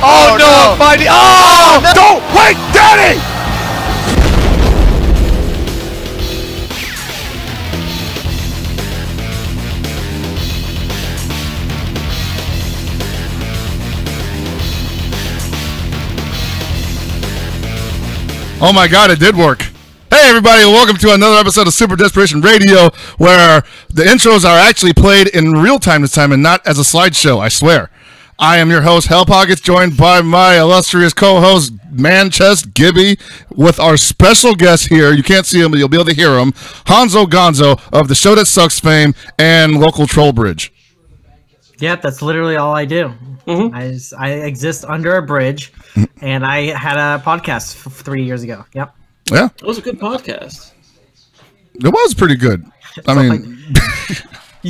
Oh no, I'm finding. Oh, no. Don't wait, Daddy! Oh my God, it did work. Hey everybody, welcome to another episode of Super Desperation Radio, where the intros are actually played in real time this time and not as a slideshow, I swear. I am your host, Hell Pockets, joined by my illustrious co-host, Manchest Gibby, with our special guest here. You can't see him, but you'll be able to hear him. Honzo Gonzo of the Show That Sucks fame and local Troll Bridge. Yep, that's literally all I do. I exist under a bridge, and I had a podcast 3 years ago. Yep. Yeah. It was a good podcast. It was pretty good. I mean...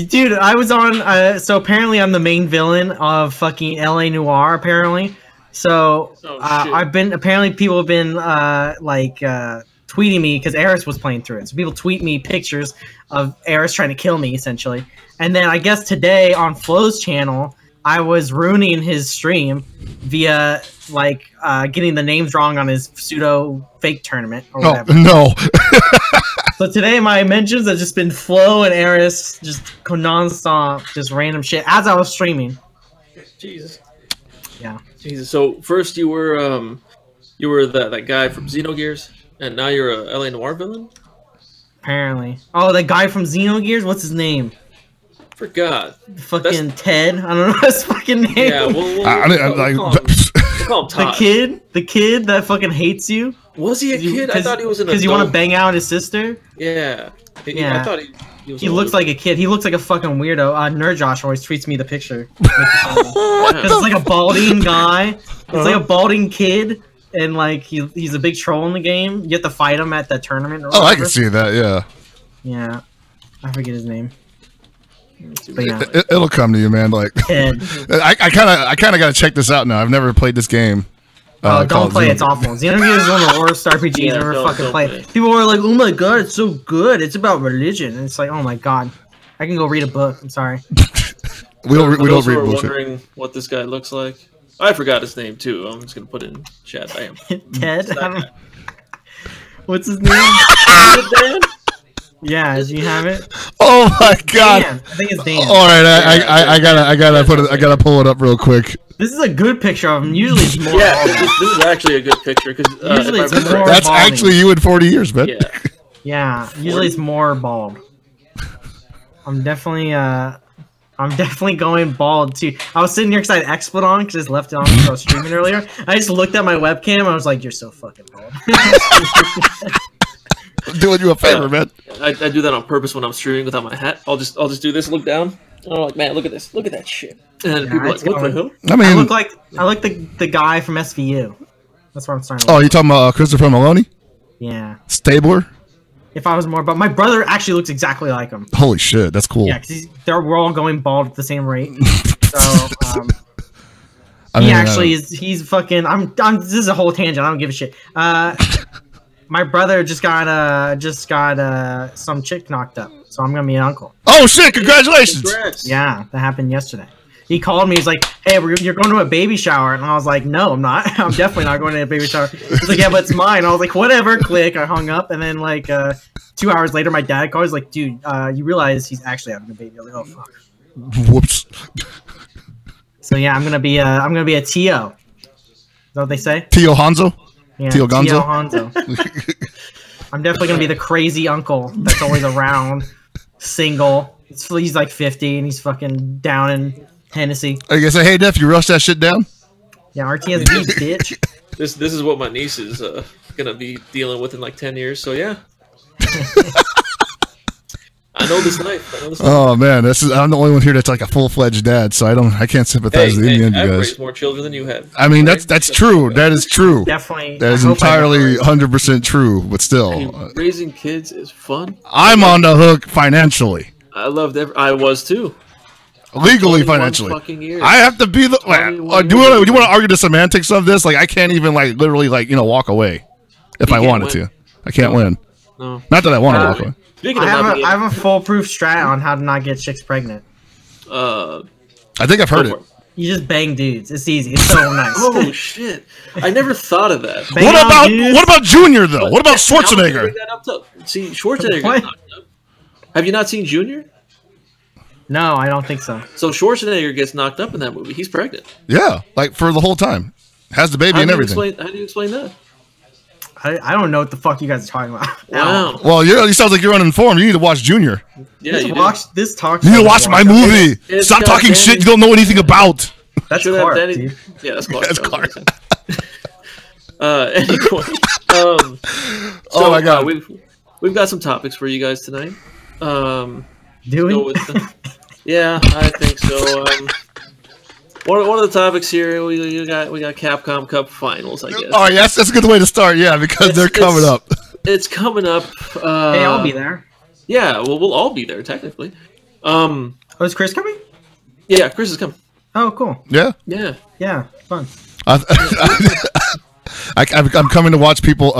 Dude, I was on... so apparently I'm the main villain of fucking LA Noire, apparently. So I've been... Apparently people have been, tweeting me, because Eris was playing through it. So people tweet me pictures of Eris trying to kill me, essentially. And then I guess today on Flo's channel, I was ruining his stream via, getting the names wrong on his pseudo-fake tournament or whatever. Oh, no. So today my mentions have just been Flo and Eris, just non-stop, just random shit, as I was streaming. Jesus. Yeah. Jesus. So first you were that guy from Xenogears, and now you're a LA Noire villain? Apparently. Oh, that guy from Xenogears? What's his name? Forgot. Fucking Ted. I don't know his fucking name. Yeah, we'll call him Todd. The kid that fucking hates you. Was he a kid? I thought he was an adult. Because you want to bang out his sister? Yeah. Yeah. I thought he was. He looks like a kid. He looks like a fucking weirdo. Nerd Josh always tweets me the picture. Because it's like a balding guy. It's like a balding kid. And he's a big troll in the game. You have to fight him at the tournament. Or whatever. I can see that. Yeah. Yeah, I forget his name. But yeah. It'll come to you, man. Ted. I kind of got to check this out now. I've never played this game. Don't play it. It's awful. Xenogears is one of the worst RPGs I've ever fucking played. People were like, "Oh my god, it's so good. It's about religion." And it's like, "Oh my god, I can go read a book." I'm sorry. we don't read bullshit. Wondering what this guy looks like. I forgot his name too. I'm just gonna put it in chat. Bam. Ted. What's his name? Is it Dan? Yeah, do you have it? Oh my god! Dan. I think it's Dan. All right, I gotta pull it up real quick. This is a good picture of him. Usually it's more. Yeah, this is actually a good picture because usually it's more. That's balding. Actually you in 40 years, man. Yeah. Yeah. Usually it's more bald. I'm definitely going bald too. I was sitting here because I had XSplit on because I just left it on because I was streaming earlier. I just looked at my webcam and I was like, "You're so fucking bald." I'm doing you a favor, man. I do that on purpose when I'm streaming without my hat. I'll just do this, look down. I'm like, man, look at this, look at that shit. And people are like, what the hell? I mean, I like the guy from SVU. That's what I'm starting. Oh, you talking about Christopher Maloney? Yeah. Stabler. If I was more, but my brother actually looks exactly like him. Holy shit, that's cool. Yeah, because we're all going bald at the same rate. So he's fucking. This is a whole tangent. I don't give a shit. My brother just got some chick knocked up, so I'm gonna be an uncle. Oh shit! Congratulations! Congrats. Yeah, that happened yesterday. He called me. He's like, "Hey, you're going to a baby shower," and I was like, "No, I'm not. I'm definitely not going to a baby shower." He's like, "Yeah, but it's mine." I was like, "Whatever." Click. I hung up, and then 2 hours later, my dad called. He's like, "Dude, you realize he's actually having a baby?" I was like, "Oh fuck." Whoops. So yeah, I'm gonna be a Tio. Is that what they say? Tio Honzo. Yeah, Tio Gonzo. Tio Honzo. I'm definitely gonna be the crazy uncle that's always around, single. He's like 50 and he's fucking down in Hennessy. I guess, hey, Def, you rush that shit down? Yeah, RTSD, bitch. This is what my niece is gonna be dealing with in like 10 years. So yeah. I know this life. Oh man, I'm the only one here that's like a full-fledged dad, so I can't sympathize with any of you guys. I've raised more children than you have. I mean, that's true. That is true. Definitely. That is entirely 100% true, but still. I mean, raising kids is fun. I'm on the hook financially. I loved I was too. Legally, financially. Fucking years. I have to be the. Do you want to argue the semantics of this? Like, I can't even literally walk away if I wanted to. I can't win. No. Not that I want to walk away. I have a foolproof strat on how to not get chicks pregnant. I think I've heard it. You just bang dudes. It's easy. It's so nice. Oh shit! I never thought of that. What about Junior though? What about Schwarzenegger? See, Schwarzenegger got knocked up. Have you not seen Junior? No, I don't think so. So Schwarzenegger gets knocked up in that movie. He's pregnant. Yeah, like for the whole time. Has the baby and everything. How do you explain that? I don't know what the fuck you guys are talking about. Wow. Well, you sounds like you're uninformed. You need to watch Junior. Yeah, you watch this talk. You need to watch my movie. Stop talking shit you don't know anything about. That's Clark, dude. Yeah, that's Clark. That's Clark. Anyway, oh my god, we've got some topics for you guys tonight. Do we? Yeah, I think so. One of the topics here we got Capcom Cup finals, I guess. Oh yes, that's a good way to start. Yeah, because they're coming up. It's coming up. Hey, I'll be there. Yeah, well, we'll all be there technically. Oh, is Chris coming? Yeah, Chris is coming. Oh, cool. Yeah. Yeah, fun. I'm coming to watch people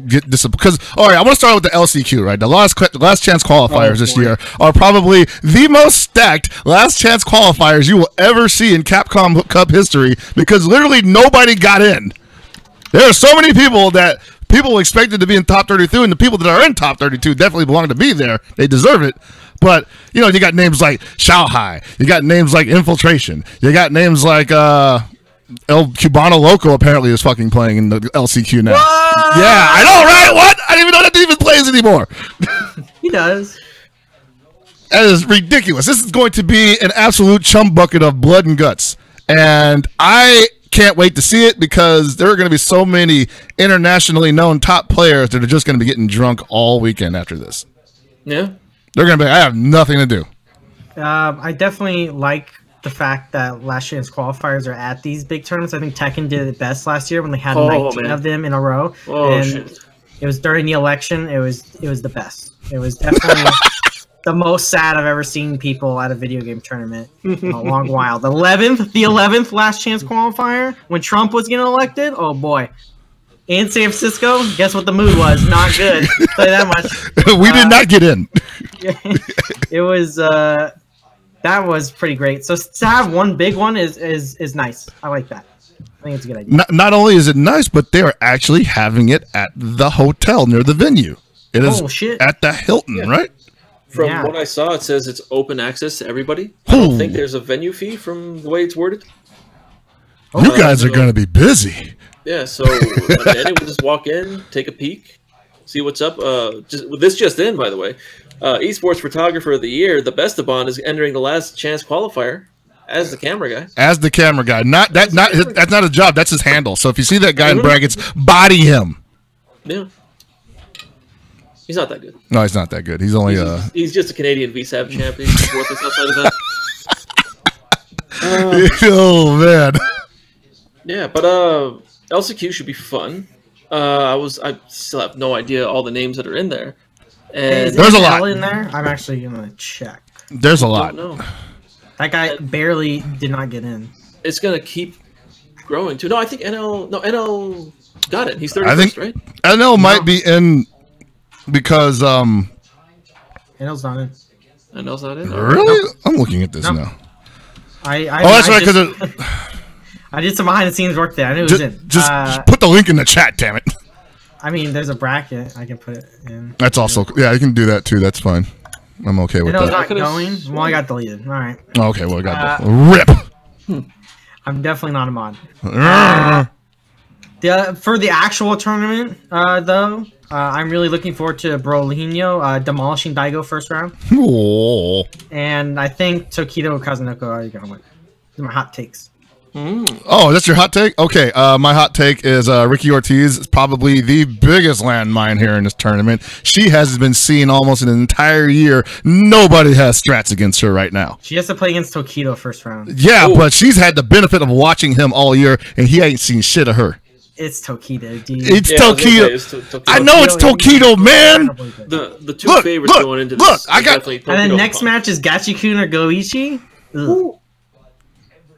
get this because all right. I want to start with the LCQ. Right, the last chance qualifiers this year are probably the most stacked last chance qualifiers you will ever see in Capcom Cup history because literally nobody got in. There are so many people that people expected to be in top 32, and the people that are in top 32 definitely belong to be there. They deserve it. But you know, you got names like Shanghai, you got names like Infiltration, you got names like El Cubano Loco apparently is fucking playing in the LCQ now. What? Yeah, I know, right? What? I didn't even know that even plays anymore. He does. That is ridiculous. This is going to be an absolute chum bucket of blood and guts. And I can't wait to see it because there are going to be so many internationally known top players that are just going to be getting drunk all weekend after this. Yeah. They're going to be I have nothing to do. I definitely like the fact that last chance qualifiers are at these big tournaments. I think Tekken did it best last year when they had 19 of them in a row. And shit. It was during the election. It was the best. It was definitely the most sad I've ever seen people at a video game tournament in a long while. The 11th last chance qualifier when Trump was getting elected. Oh boy. In San Francisco, guess what the mood was? Not good. I'll tell you that much. We did not get in. It was that was pretty great. So to have one big one is nice. I like that. I think it's a good idea. Not only is it nice, but they are actually having it at the hotel near the venue. It is at the Hilton, right? From what I saw, it says it's open access to everybody. I don't think there's a venue fee from the way it's worded. You guys are going to be busy. Yeah, so anyone just walk in, take a peek, see what's up. Just in, by the way. Esports Photographer of the Year, the best of Bond, is entering the last chance qualifier as the camera guy. As the camera guy. That's not a job, that's his handle. So if you see that guy in brackets, body him. Yeah. He's not that good. No, he's not that good. He's only he's just a Canadian VSAB champion. He's worthless outside of that. Oh man. Yeah, but LCQ should be fun. I still have no idea all the names that are in there. And there's a lot in there. I'm actually gonna check. There's a lot. That guy barely did not get in. It's gonna keep growing too. No, I think NL got it. He's 31st, right? NL might be in because NL's not in. NL's not in. Really? No. I'm looking at this now. That's right. Because I did some behind the scenes work there. I knew it was in. Just put the link in the chat, damn it. I mean, there's a bracket. I can put it in. That's also you can do that too. That's fine. I'm okay with that. Not going. Well, I got deleted. All right. Okay. Well, I got rip. I'm definitely not a mod. For the actual tournament, though, I'm really looking forward to Brolinho demolishing Daigo first round. Oh. And I think Tokido Kazunoko are gonna win. These are my hot takes. Oh, that's your hot take? Okay, my hot take is Ricky Ortiz is probably the biggest landmine here in this tournament. She has been seen almost an entire year. Nobody has strats against her right now. She has to play against Tokido first round. Yeah, but she's had the benefit of watching him all year, and he ain't seen shit of her. It's Tokido, dude. It's Tokido. I know it's Tokido, man. The two favorites going into this. I got. And then next match is Gachikun or Goichi.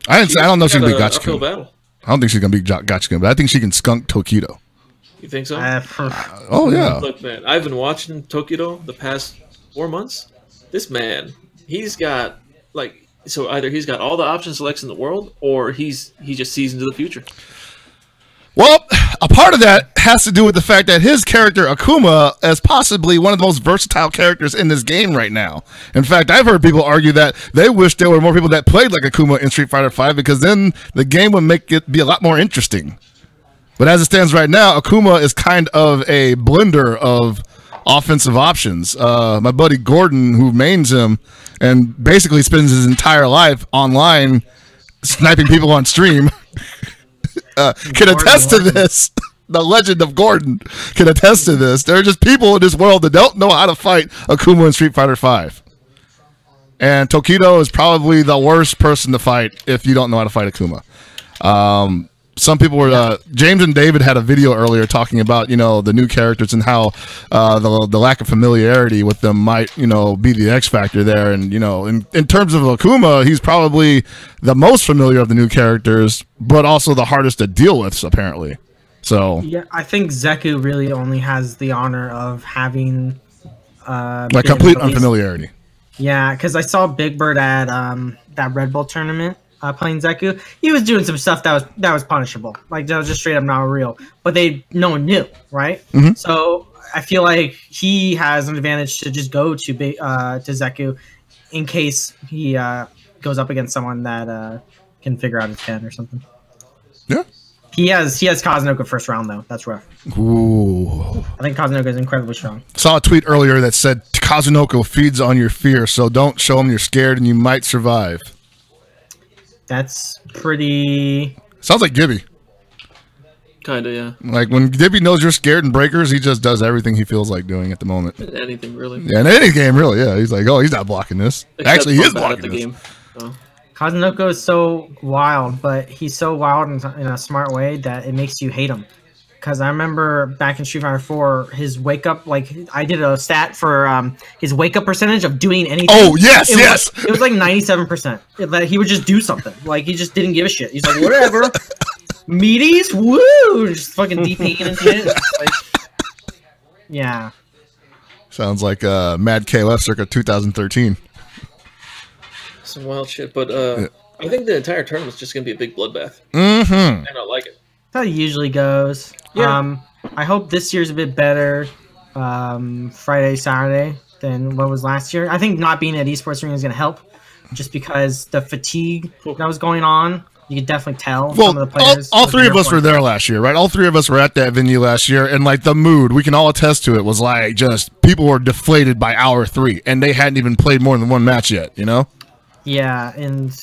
I don't know if she can beat Gachikun. I don't think she's gonna beat Gachikun, but I think she can skunk Tokido. You think so? Oh yeah. Look, man, I've been watching Tokido the past 4 months. This man, he's got So either he's got all the option selects in the world, or he just sees into the future. Well, a part of that has to do with the fact that his character, Akuma, is possibly one of the most versatile characters in this game right now. In fact, I've heard people argue that they wish there were more people that played like Akuma in Street Fighter V, because then the game would make it be a lot more interesting. But as it stands right now, Akuma is kind of a blender of offensive options. My buddy Gordon, who mains him and basically spends his entire life online sniping people on stream, can attest to this. The legend of Gordon can attest to this. There are just people in this world that don't know how to fight Akuma in Street Fighter V. And Tokido is probably the worst person to fight if you don't know how to fight Akuma. Some people were James and David had a video earlier talking about, you know, the new characters and how the lack of familiarity with them might, you know, be the X factor there. And, you know, in terms of Akuma, he's probably the most familiar of the new characters, but also the hardest to deal with, apparently. So yeah, I think Zeku really only has the honor of having like complete unfamiliarity. Yeah, because I saw Big Bird at that Red Bull tournament. Playing Zeku, he was doing some stuff that was punishable, like that was just straight up not real. But no one knew, right? Mm-hmm. So I feel like he has an advantage to just go to Zeku in case he goes up against someone that can figure out his pen or something. Yeah, he has Kazunoko first round though. That's rough. Ooh, I think Kazunoko is incredibly strong. Saw a tweet earlier that said Kazunoko feeds on your fear, so don't show him you're scared and you might survive. That's pretty... Sounds like Gibby. Kinda, yeah. Like, when Gibby knows you're scared in Breakers, he just does everything he feels like doing at the moment. Anything, really. Yeah, in any game, really, yeah. He's like, oh, he's not blocking this. Except actually, he is blocking the this. game. Oh. Kazunoko is so wild, but he's so wild in a smart way that it makes you hate him. Because I remember back in Street Fighter 4, his wake up, like, I did a stat for his wake up percentage of doing anything. Oh, yes, yes! It was like 97%. He would just do something. Like, he just didn't give a shit. He's like, whatever. Meaties? Woo! Just fucking DPing and shit. Like, yeah. Sounds like Mad KOF circa 2013. Some wild shit, but I think the entire tournament's just going to be a big bloodbath. Mm-hmm. And I like it. That's how it usually goes. Yeah. I hope this year's a bit better Friday, Saturday than what was last year. I think not being at Esports Arena is going to help just because the fatigue that was going on, you could definitely tell some of the players. All three of us were there last year, right? All three of us were at that venue last year, and like the mood, we can all attest to it, was like just people were deflated by hour 3, and they hadn't even played more than one match yet, you know? Yeah, and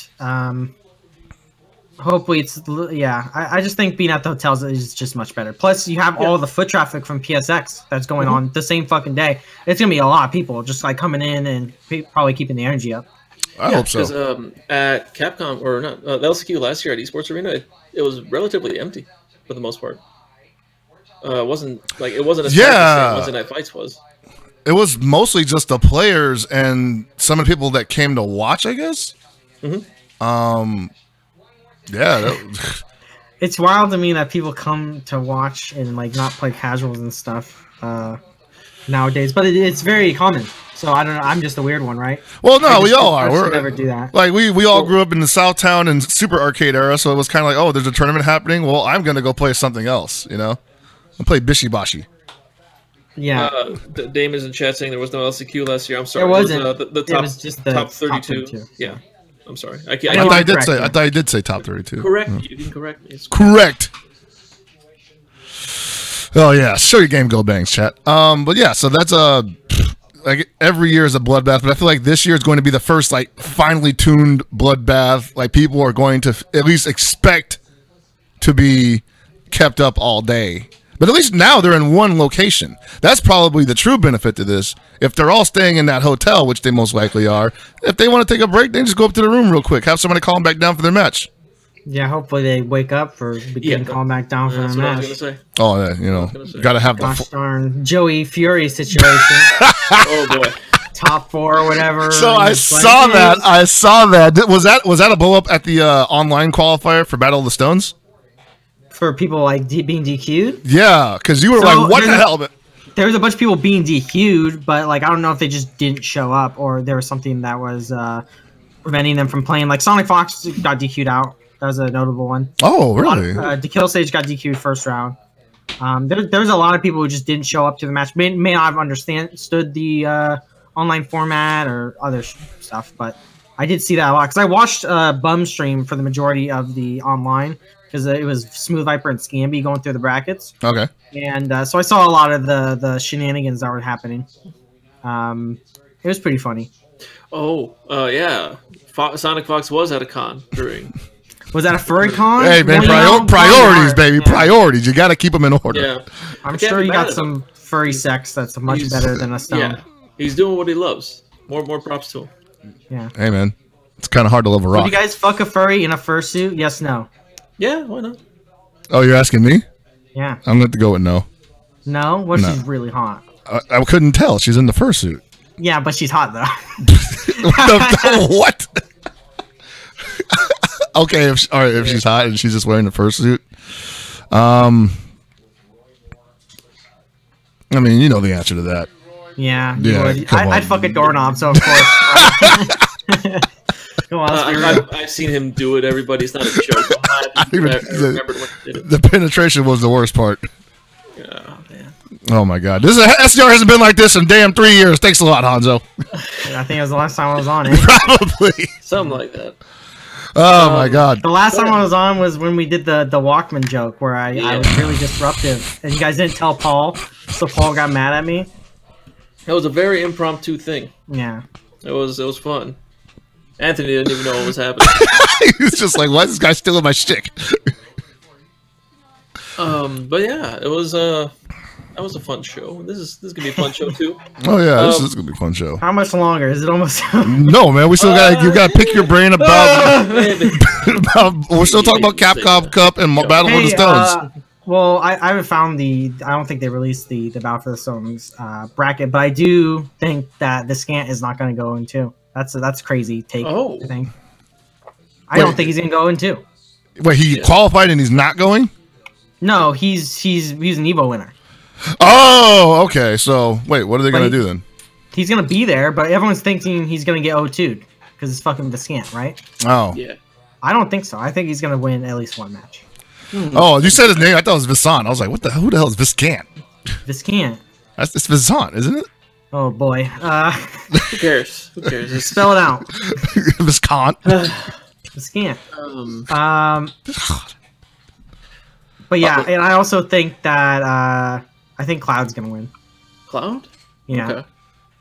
hopefully it's, yeah, I just think being at the hotels is just much better. Plus, you have all the foot traffic from PSX that's going on the same fucking day. It's going to be a lot of people just like coming in and probably keeping the energy up. I hope so. Because at Capcom, or not, the LCQ last year at Esports Arena, it was relatively empty for the most part. It wasn't as packed as Wednesday Night Fights was. It was mostly just the players and some of the people that came to watch, I guess. Mm-hmm. Yeah. It's wild to me that people come to watch and like not play casuals and stuff nowadays, but it's very common. So I don't know. I'm just a weird one, right? Well, no, we all are. We're never do that. Like we all grew up in the Southtown and Super Arcade era, so it was kind of like, oh, there's a tournament happening. Well, I'm gonna go play something else, you know. I'll play Bishibashi. Yeah. Dame is in chat saying there was no LCQ last year. I'm sorry. There wasn't. The top, it was just the top 32. Top 32. Yeah. I'm sorry. I thought I did say top 32. Correct. You can correct me. Correct. Oh yeah, show your game go bangs, chat. But yeah, so that's like every year is a bloodbath, but I feel like this year is going to be the first like finely tuned bloodbath. Like people are going to at least expect to be kept up all day. But at least now they're in one location. That's probably the true benefit to this. If they're all staying in that hotel, which they most likely are, if they want to take a break, they can just go up to the room real quick, have somebody call them back down for their match. Yeah, hopefully they wake up for getting called back down for their match. Oh, yeah, you know, got to have the darn Joey Fury situation. Oh boy, top 4 or whatever. So I saw that. Was that a blow up at the online qualifier for Battle of the Stones? For people like being DQ'd? Yeah, because you were like, what the hell? There was a bunch of people being DQ'd, but like I don't know if they just didn't show up or there was something that was preventing them from playing. Like Sonic Fox got DQ'd out. That was a notable one. Oh, really? The Kill Stage got DQ'd first round. There's a lot of people who just didn't show up to the match. May not have understood the online format or other stuff, but I did see that a lot because I watched Bum stream for the majority of the online because it was Smooth Viper and Scamby going through the brackets. Okay. And so I saw a lot of the shenanigans that were happening. It was pretty funny. Oh, yeah. Sonic Fox was at a con during. Was that a furry con? Hey, man, priorities, baby. Yeah. Priorities. You got to keep them in order. Yeah. I'm sure you got some furry sex that's much better than a stone. Yeah. He's doing what he loves. More props to him. Yeah. Hey, man. It's kind of hard to love a rock. Would you guys fuck a furry in a fursuit? Yes, no? Yeah, why not? Oh, you're asking me? Yeah. I'm going to go with no. No? What if she's really hot? I couldn't tell. She's in the fursuit. Yeah, but she's hot, though. What? Okay, if she's hot and she's just wearing the fursuit. I mean, you know the answer to that. Yeah. Yeah. I'd fuck a doorknob, so of course. Come on, I've seen him do it, everybody. It's not a joke. I remembered when he did it. The penetration was the worst part. Oh, man. Oh, my God. SDR hasn't been like this in damn 3 years. Thanks a lot, Honzo. I think it was the last time I was on it. Probably. Something like that. Oh, my God. The last time I was on was when we did the Walkman joke where I was really disruptive. And you guys didn't tell Paul, so Paul got mad at me. It was a very impromptu thing. Yeah. It was fun. Anthony didn't even know what was happening. He was just like, why is this guy stealing my shtick? But yeah, that was a fun show. This is gonna be a fun show too. Oh yeah, this is gonna be a fun show. How much longer? Is it almost? No, man. We still got you got to pick your brain about. We're still talking about Capcom Cup and Battle for the Stones. Well, I haven't found I don't think they released the Battle for the Stones bracket, but I do think that the Scant is not going to go in too. That's crazy take. Oh. I think. I don't think he's going to go in too. Wait, he qualified and he's not going? No, he's an Evo winner. Oh, okay. So wait, what are they going to do then? He's going to be there, but everyone's thinking he's going to get O2'd because it's fucking the Scant, right? Oh. Yeah. I don't think so. I think he's going to win at least one match. Oh, you said his name. I thought it was Visant. I was like, who the hell is Viscant? Viscant. It's Visant, isn't it? Oh boy. Who cares? Just spell it out. Viscant. Viscant. But yeah, and I also think that I think Cloud's gonna win. Cloud? Yeah. Okay.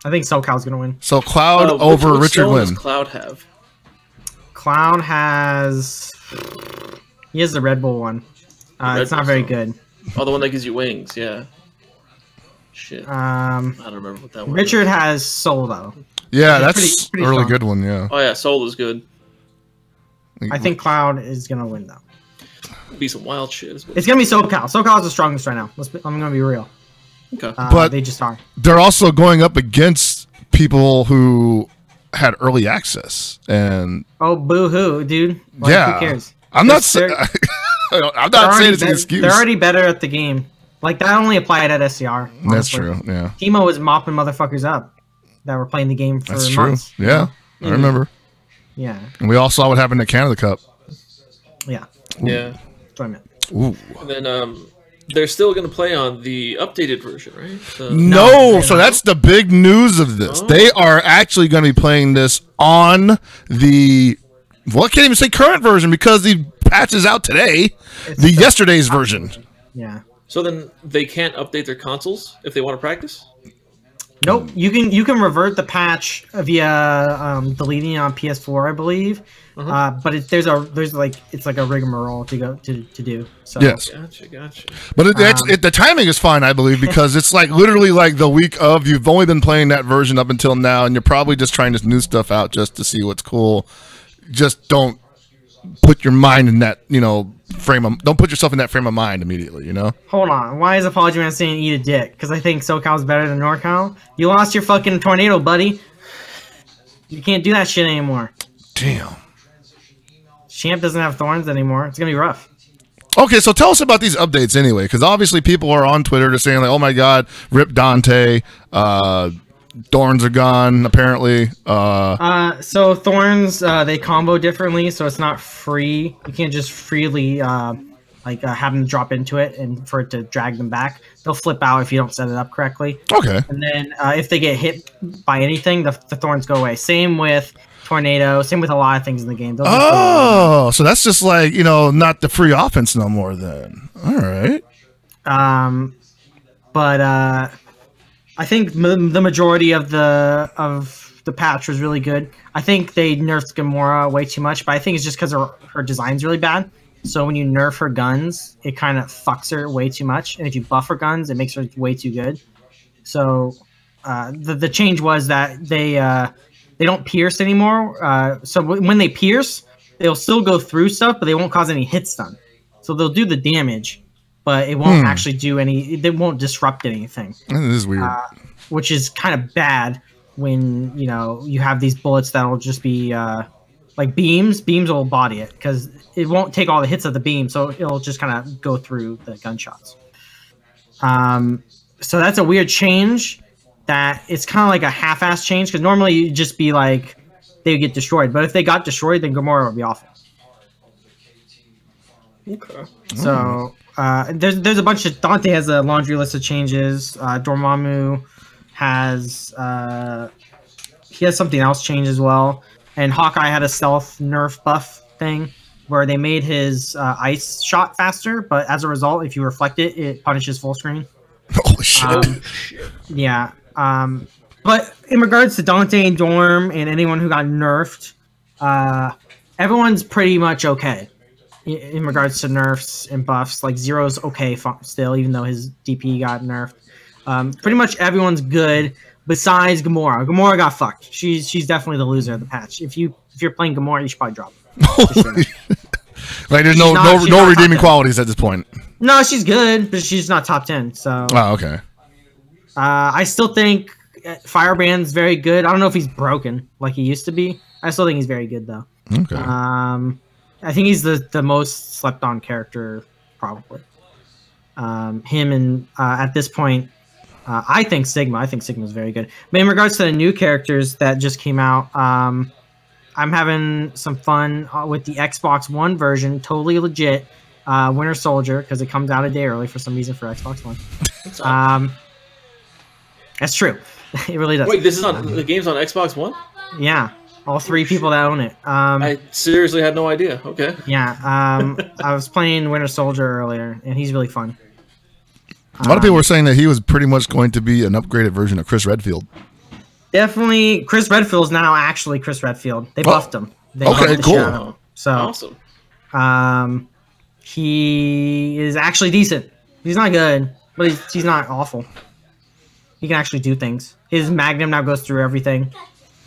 I think SoCal's gonna win. So Cloud over Richard Wynn. What does Cloud have? Cloud has. He has the Red Bull one. It's not very good. Oh, the one that gives you wings, yeah. Shit. I don't remember what that one Richard has Soul, though. Yeah, that's pretty a really good one, yeah. Oh, yeah, Soul is good. I think Cloud is going to win, though. It'll be some wild shit. It's going to be SoCal. SoCal is the strongest right now. I'm going to be real. Okay. But they just are. They're also going up against people who had early access. And oh, boo-hoo, dude. Like, yeah. Who cares? I'm not saying it's an excuse. They're already better at the game. Like, that only applied at SCR. Honestly. That's true, yeah. Timo was mopping motherfuckers up that were playing the game for months. That's true, yeah. I remember. Yeah. And we all saw what happened at Canada Cup. Yeah. Ooh. Yeah. That's what I meant. Ooh. And then they're still going to play on the updated version, right? No, so that's the big news of this. Oh. They are actually going to be playing this on the... Well, I can't even say current version because the patch is out today. It's yesterday's version. Yeah. So then they can't update their consoles if they want to practice? Nope. You can revert the patch via deleting on PS4, I believe. But it's like a rigmarole to do. So. Yes. Gotcha. But the timing is fine, I believe, because it's like literally like the week of. You've only been playing that version up until now, and you're probably just trying this new stuff out just to see what's cool. Just don't put your mind in that, don't put yourself in that frame of mind immediately, Hold on. Why is Apology Man saying eat a dick? Because I think SoCal's better than NorCal? You lost your fucking tornado, buddy. You can't do that shit anymore. Damn. Champ doesn't have thorns anymore. It's going to be rough. Okay, so tell us about these updates anyway, because obviously people are on Twitter just saying like, oh my god, rip Dante, Thorns are gone, apparently. So thorns, they combo differently, so it's not free. You can't just freely have them drop into it and for it to drag them back. They'll flip out if you don't set it up correctly. Okay. And then if they get hit by anything, the thorns go away. Same with tornado. Same with a lot of things in the game. So that's just like, not the free offense no more then. All right. But I think the majority of the patch was really good. I think they nerfed Gamora way too much, but I think it's just because her design's really bad. So when you nerf her guns, it kind of fucks her way too much, and if you buff her guns, it makes her way too good. So the change was that they don't pierce anymore. So when they pierce, they'll still go through stuff, but they won't cause any hit stun. So they'll do the damage, but it won't actually do any. They won't disrupt anything. This is weird. Which is kind of bad when you have these bullets that'll just be like beams. Beams will body it because it won't take all the hits of the beam, so it'll just kind of go through the gunshots. So that's a weird change. That it's kind of like a half-ass change because normally you'd just be like they would get destroyed, but if they got destroyed, then Gamora would be awful. Okay. So there's a bunch of Dante has a laundry list of changes. Dormammu has he has something else change as well, and Hawkeye had a stealth nerf buff thing where they made his ice shot faster, but as a result, if you reflect it, it punishes full screen. Holy shit! Yeah. But in regards to Dante and Dorm and anyone who got nerfed, everyone's pretty much okay. In regards to nerfs and buffs, like Zero's okay still, even though his DP got nerfed. Pretty much everyone's good besides Gamora. Gamora got fucked. She's definitely the loser of the patch. If you're playing Gamora, you should probably drop her. Like there's no redeeming qualities at this point. No, she's good, but she's not top 10. So. Oh, okay. I still think Firebrand's very good. I don't know if he's broken like he used to be. I still think he's very good though. Okay. I think he's the most slept on character probably. Him and at this point, I think Sigma. I think Sigma's very good. But in regards to the new characters that just came out, I'm having some fun with the Xbox One version. Totally legit. Winter Soldier because it comes out a day early for some reason for Xbox One. That's true. It really does. Wait, this is on the game's on Xbox One? Yeah, all three people that own it. I seriously had no idea. Okay. Yeah, I was playing Winter Soldier earlier, and he's really fun. A lot of people were saying that he was pretty much going to be an upgraded version of Chris Redfield. Definitely, Chris Redfield is now actually Chris Redfield. They buffed him. They okay, buffed cool. So awesome. He is actually decent. He's not good, but he's not awful. He can actually do things. His Magnum now goes through everything.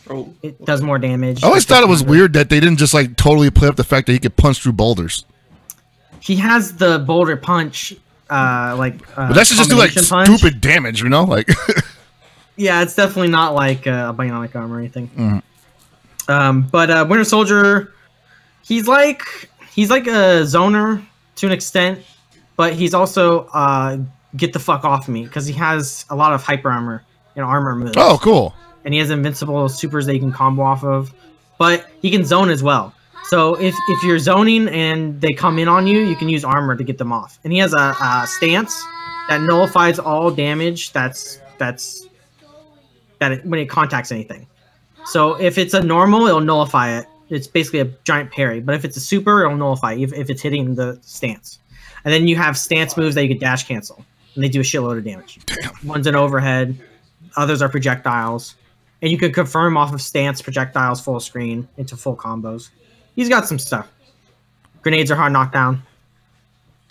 Oh, it does more damage. I always thought it was weird that they didn't just like totally play up the fact that he could punch through boulders. He has the boulder punch, but that should just do like stupid damage, like. Yeah, it's definitely not like a bionic arm or anything. But Winter Soldier, he's like a zoner to an extent, but he's also get the fuck off me because he has a lot of hyper armor and armor moves. Oh, cool. And he has invincible supers that you can combo off of, but he can zone as well. So if you're zoning and they come in on you, you can use armor to get them off. And he has a stance that nullifies all damage when it contacts anything. So if it's a normal, it'll nullify it. It's basically a giant parry. But if it's a super, it'll nullify if it's hitting the stance. And then you have stance moves that you can dash cancel. And they do a shitload of damage. Damn. One's an overhead. Others are projectiles. And you can confirm off of stance projectiles full screen into full combos. He's got some stuff. Grenades are hard knockdown.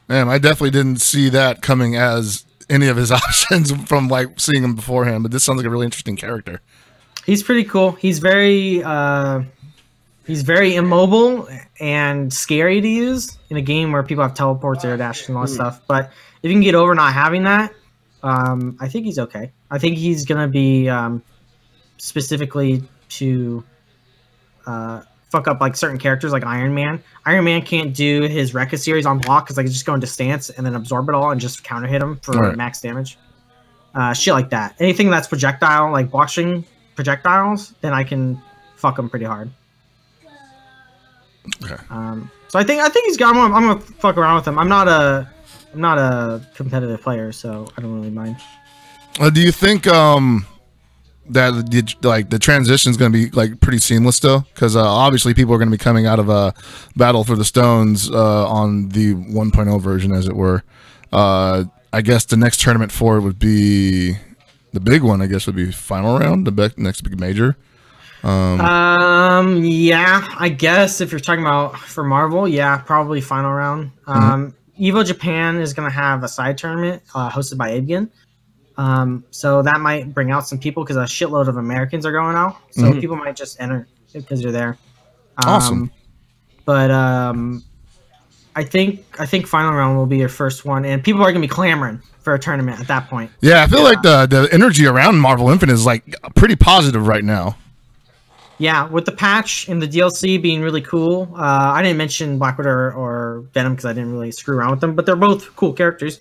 Man, I definitely didn't see that coming as any of his options from like seeing him beforehand. But this sounds like a really interesting character. He's pretty cool. He's very immobile and scary to use in a game where people have teleports, air dashes, and all that stuff. But if you can get over not having that, I think he's okay. I think he's gonna be specifically to fuck up like certain characters like Iron Man. Iron Man can't do his Rekka series on block because I can just go into stance and then absorb it all and just counter hit him for max damage. shit like that. Anything that's projectile, like watching projectiles, then I can fuck them pretty hard. Okay. So I think he's got. I'm gonna fuck around with him. I'm not a competitive player, so I don't really mind. Do you think that the transition is going to be like pretty seamless though? Because obviously people are going to be coming out of Battle for the Stones on the 1.0 version, as it were. I guess the next tournament for it would be the big one. I guess would be Final Round, the next big major. Yeah, I guess if you're talking about for Marvel, yeah, probably Final Round. Evo Japan is going to have a side tournament hosted by Ibgen. So that might bring out some people because a shitload of Americans are going out. So people might just enter because you're there. Awesome. But I think Final Round will be your first one, and people are going to be clamoring for a tournament at that point. Yeah, I feel like the energy around Marvel Infinite is like pretty positive right now. Yeah, with the patch and the DLC being really cool. I didn't mention Black Widow or Venom because I didn't really screw around with them, but they're both cool characters.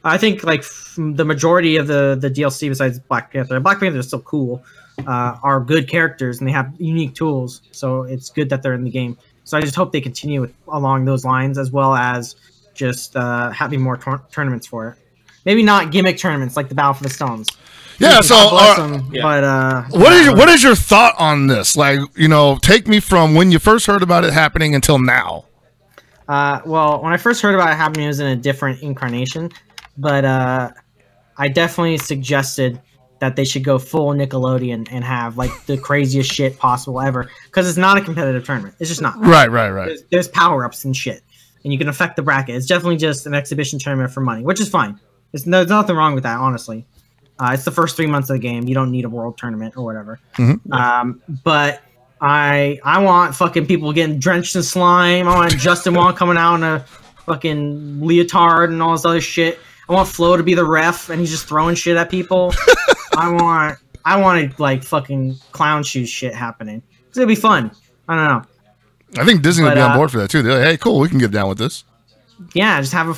I think like the majority of the DLC besides Black Panther is still cool, are good characters and they have unique tools. So it's good that they're in the game. So I just hope they continue along those lines as well as just having more tournaments for it. Maybe not gimmick tournaments like the Battle for the Stones. Yeah, so but what is your thought on this? Like, take me from when you first heard about it happening until now. Well, when I first heard about it happening, it was in a different incarnation, but I definitely suggested that they should go full Nickelodeon and have like the craziest shit possible ever, because it's not a competitive tournament. It's just not. Right. There's power-ups and shit, and you can affect the bracket. It's definitely just an exhibition tournament for money, which is fine. There's nothing wrong with that, honestly. It's the first 3 months of the game. You don't need a world tournament or whatever. But I want fucking people getting drenched in slime. I want Justin Wong coming out in a fucking leotard and all this other shit. I want Flo to be the ref and he's just throwing shit at people. I want like fucking clown shoes shit happening. It's gonna be fun. I don't know. I think Disney would be on board for that too. They're like, hey, cool, we can get down with this. Yeah, just have have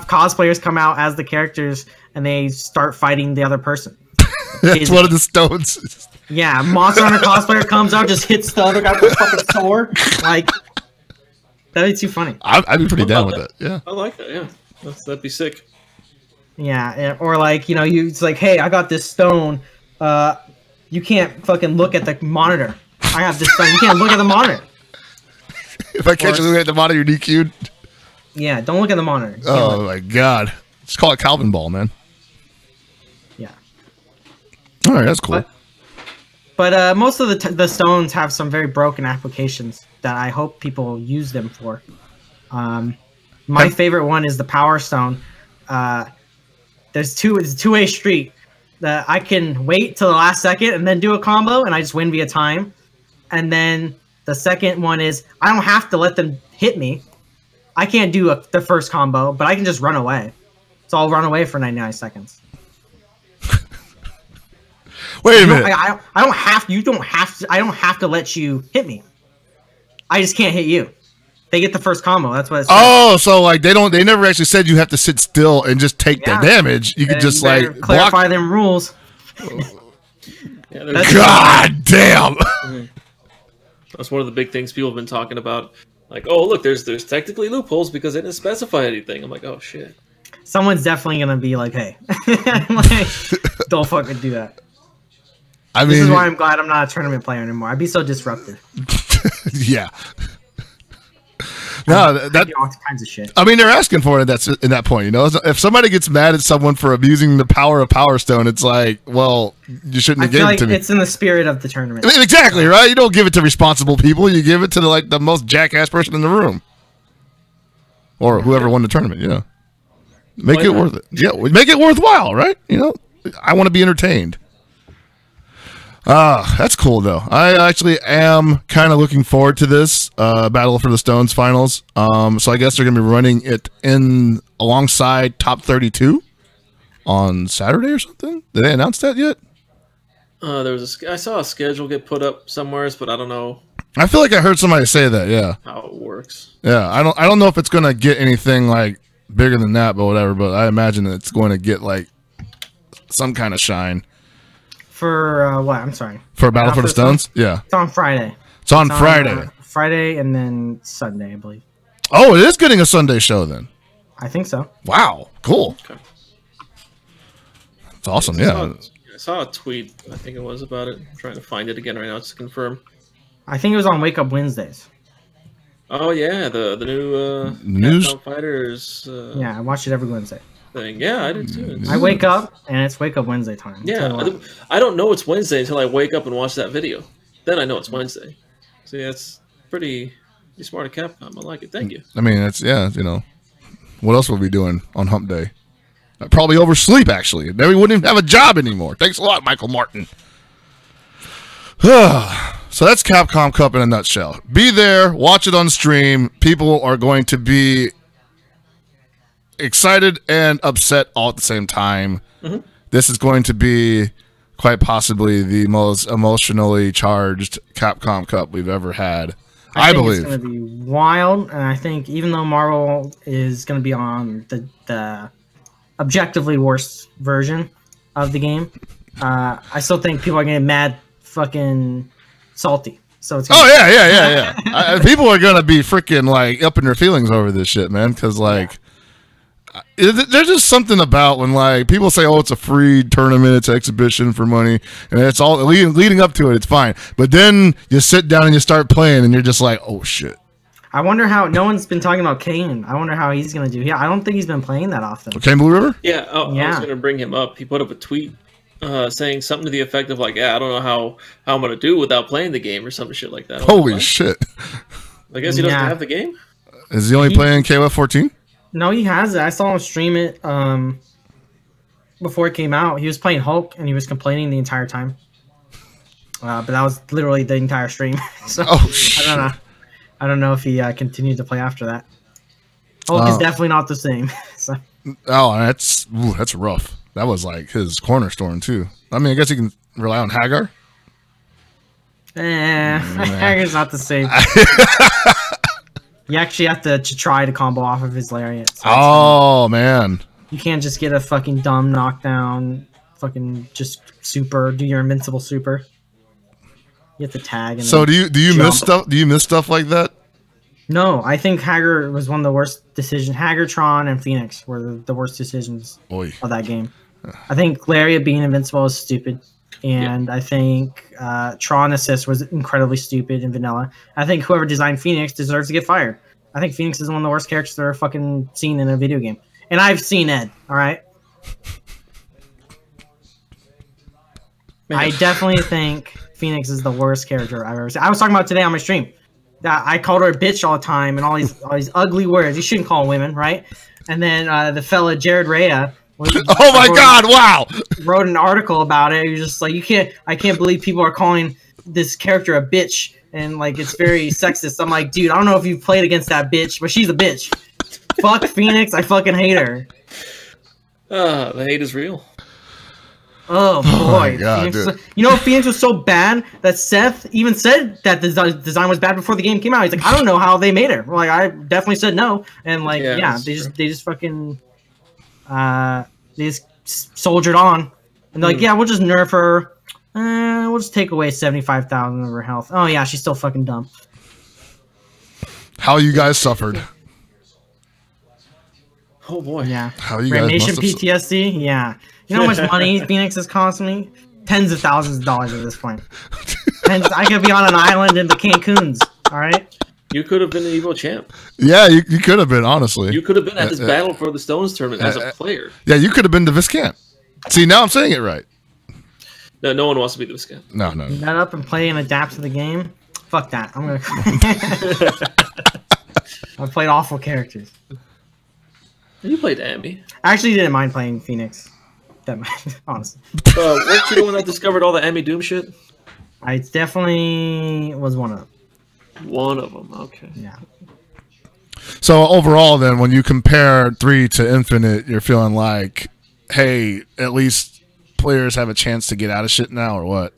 cosplayers come out as the characters and they start fighting the other person. It's one of the Stones. Yeah, Monster Hunter cosplayer comes out, just hits the other guy with a fucking sword. Like, that'd be too funny. I'd be pretty down with that. Yeah, I like that. Yeah, that'd be sick. Yeah, or like it's like, hey, I got this stone. You can't fucking look at the monitor. I have this stone. You can't look at the monitor. If I catch you looking at the monitor, you're DQ'd. Yeah, don't look at the monitor. Oh my god, just call it Calvin Ball, man. Yeah. All right, that's cool. But most of the stones have some very broken applications that I hope people use them for. My favorite one is the Power Stone. It's a two-way street. That I can wait till the last second and then do a combo, and I just win via time. And then the second one is I don't have to let them hit me. I can't do the first combo, but I can just run away. So I'll run away for 99 seconds. Wait a minute. I don't have. You don't have to. I don't have to let you hit me. I just can't hit you. They get the first combo. That's what it says. Oh, so like they never actually said you have to sit still and just take the damage. You could just like clarify them rules. God damn. That's one of the big things people have been talking about. Like, oh look, there's technically loopholes because they didn't specify anything. I'm like, oh shit. Someone's definitely gonna be like, hey, like, don't fucking do that. This is why I'm glad I'm not a tournament player anymore. I'd be so disruptive. Yeah. No, that all kinds of shit. I mean, they're asking for it. That's in that point, If somebody gets mad at someone for abusing the power of Power Stone, it's like, well, you shouldn't have given it to me. It's in the spirit of the tournament. I mean, exactly, right? You don't give it to responsible people. You give it to the most jackass person in the room, or whoever won the tournament. Make it worth it. Yeah, make it worthwhile, right? I want to be entertained. That's cool though. I actually am kind of looking forward to this Battle for the Stones finals. So I guess they're gonna be running it in alongside Top 32 on Saturday or something. Did they announce that yet? I saw a schedule get put up somewhere, but I don't know. I feel like I heard somebody say that. Yeah. How it works. Yeah, I don't know if it's gonna get anything like bigger than that, but whatever. But I imagine it's going to get like some kind of shine. For what? I'm sorry. For Battle for the Stones? Yeah. It's on Friday. It's on Friday. Friday and then Sunday, I believe. Oh, it is getting a Sunday show then. I think so. Wow. Cool. Okay. It's awesome. Yeah. I saw a tweet, I think it was about it. I'm trying to find it again right now just to confirm. I think it was on Wake Up Wednesdays. Oh, yeah. The new News Capcom Fighters. Yeah, I watch it every Wednesday. Thing. Yeah, I did too. I wake up and it's Wake Up Wednesday time. Yeah, I don't know it's Wednesday until I wake up and watch that video. Then I know it's Wednesday. So yeah, it's pretty smart at Capcom. I like it. Thank you. I mean, it's what else would we be doing on Hump Day? I'd probably oversleep actually. Then we wouldn't even have a job anymore. Thanks a lot, Michael Martin. So that's Capcom Cup in a nutshell. Be there, watch it on stream. People are going to be excited and upset all at the same time. Mm-hmm. This is going to be quite possibly the most emotionally charged Capcom Cup we've ever had. I believe it's going to be wild, and I think even though Marvel is going to be on the objectively worst version of the game, I still think people are going to get mad fucking salty. So it's yeah. People are going to be freaking like up in their feelings over this shit, man, because like. There's just something about when like people say, "Oh, it's a free tournament, it's an exhibition for money," and it's all leading up to it. It's fine, but then you sit down and you start playing, and you're just like, "Oh shit!" I wonder how no one's been talking about Kane. I wonder how he's gonna do. Yeah, I don't think he's been playing that often. Kane Blue River? Yeah, I was gonna bring him up. He put up a tweet saying something to the effect of like, "Yeah, I don't know how I'm gonna do without playing the game" or some shit like that. Holy shit! I guess he doesn't have the game. Is he only playing KOF 14? No, he has it. I saw him stream it before it came out. He was playing Hulk, and he was complaining the entire time. But that was literally the entire stream. So shit. I don't know. I don't know if he continued to play after that. Hulk is definitely not the same. So. Oh, that's rough. That was like his cornerstone too. I mean, I guess he can rely on Hagar. Hagar's not the same. You actually have to try to combo off of his lariat. So man. You can't just get a fucking dumb knockdown, fucking just super, do your invincible super. You have to tag. And so do you miss stuff? Do you miss stuff like that? No, I think Hagar was one of the worst decisions. Hagar, Tron, and Phoenix were the worst decisions of that game. I think Lariat being invincible is stupid. And I think Tron Assist was incredibly stupid in vanilla. I think whoever designed Phoenix deserves to get fired. I think Phoenix is one of the worst characters I've ever fucking seen in a video game. And I've seen Ed, alright? I definitely think Phoenix is the worst character I've ever seen. I was talking about today on my stream. That I called her a bitch all the time and all these ugly words. You shouldn't call women, right? And then the fella Jared Rhea... Oh my God! Wow. Wrote an article about it. He was just like, I can't believe people are calling this character a bitch, and like it's very sexist. I'm like, dude, I don't know if you've played against that bitch, but she's a bitch. Fuck Phoenix, I fucking hate her. The hate is real. Oh boy, God, Phoenix was so bad that Seth even said that the design was bad before the game came out. He's like, I don't know how they made her. Like, I definitely said no, and like, they just fucking. They just soldiered on, and they're like, yeah, we'll just nerf her. We'll just take away 75,000 of her health. Oh yeah, she's still fucking dumb. How you guys suffered? Oh boy, yeah. How you guys Nation PTSD? Yeah. You know how much money Phoenix is costing me? Tens of thousands of dollars at this point. I could be on an island in the Cancuns. All right. You could have been the Evo champ. Yeah, you could have been, honestly. You could have been at this Battle for the Stones tournament as a player. Yeah, you could have been the Viscant. See, now I'm saying it right. No one wants to be the Viscant. No. Get up and play and adapt to the game? Fuck that. I'm going to... I played awful characters. You played Amy. I actually didn't mind playing Phoenix. That much, honestly. Weren't you the one that discovered all the Amy Doom shit? I definitely was one of them. One of them, okay. Yeah. So overall, then, when you compare 3 to Infinite, you're feeling like, hey, at least players have a chance to get out of shit now, or what?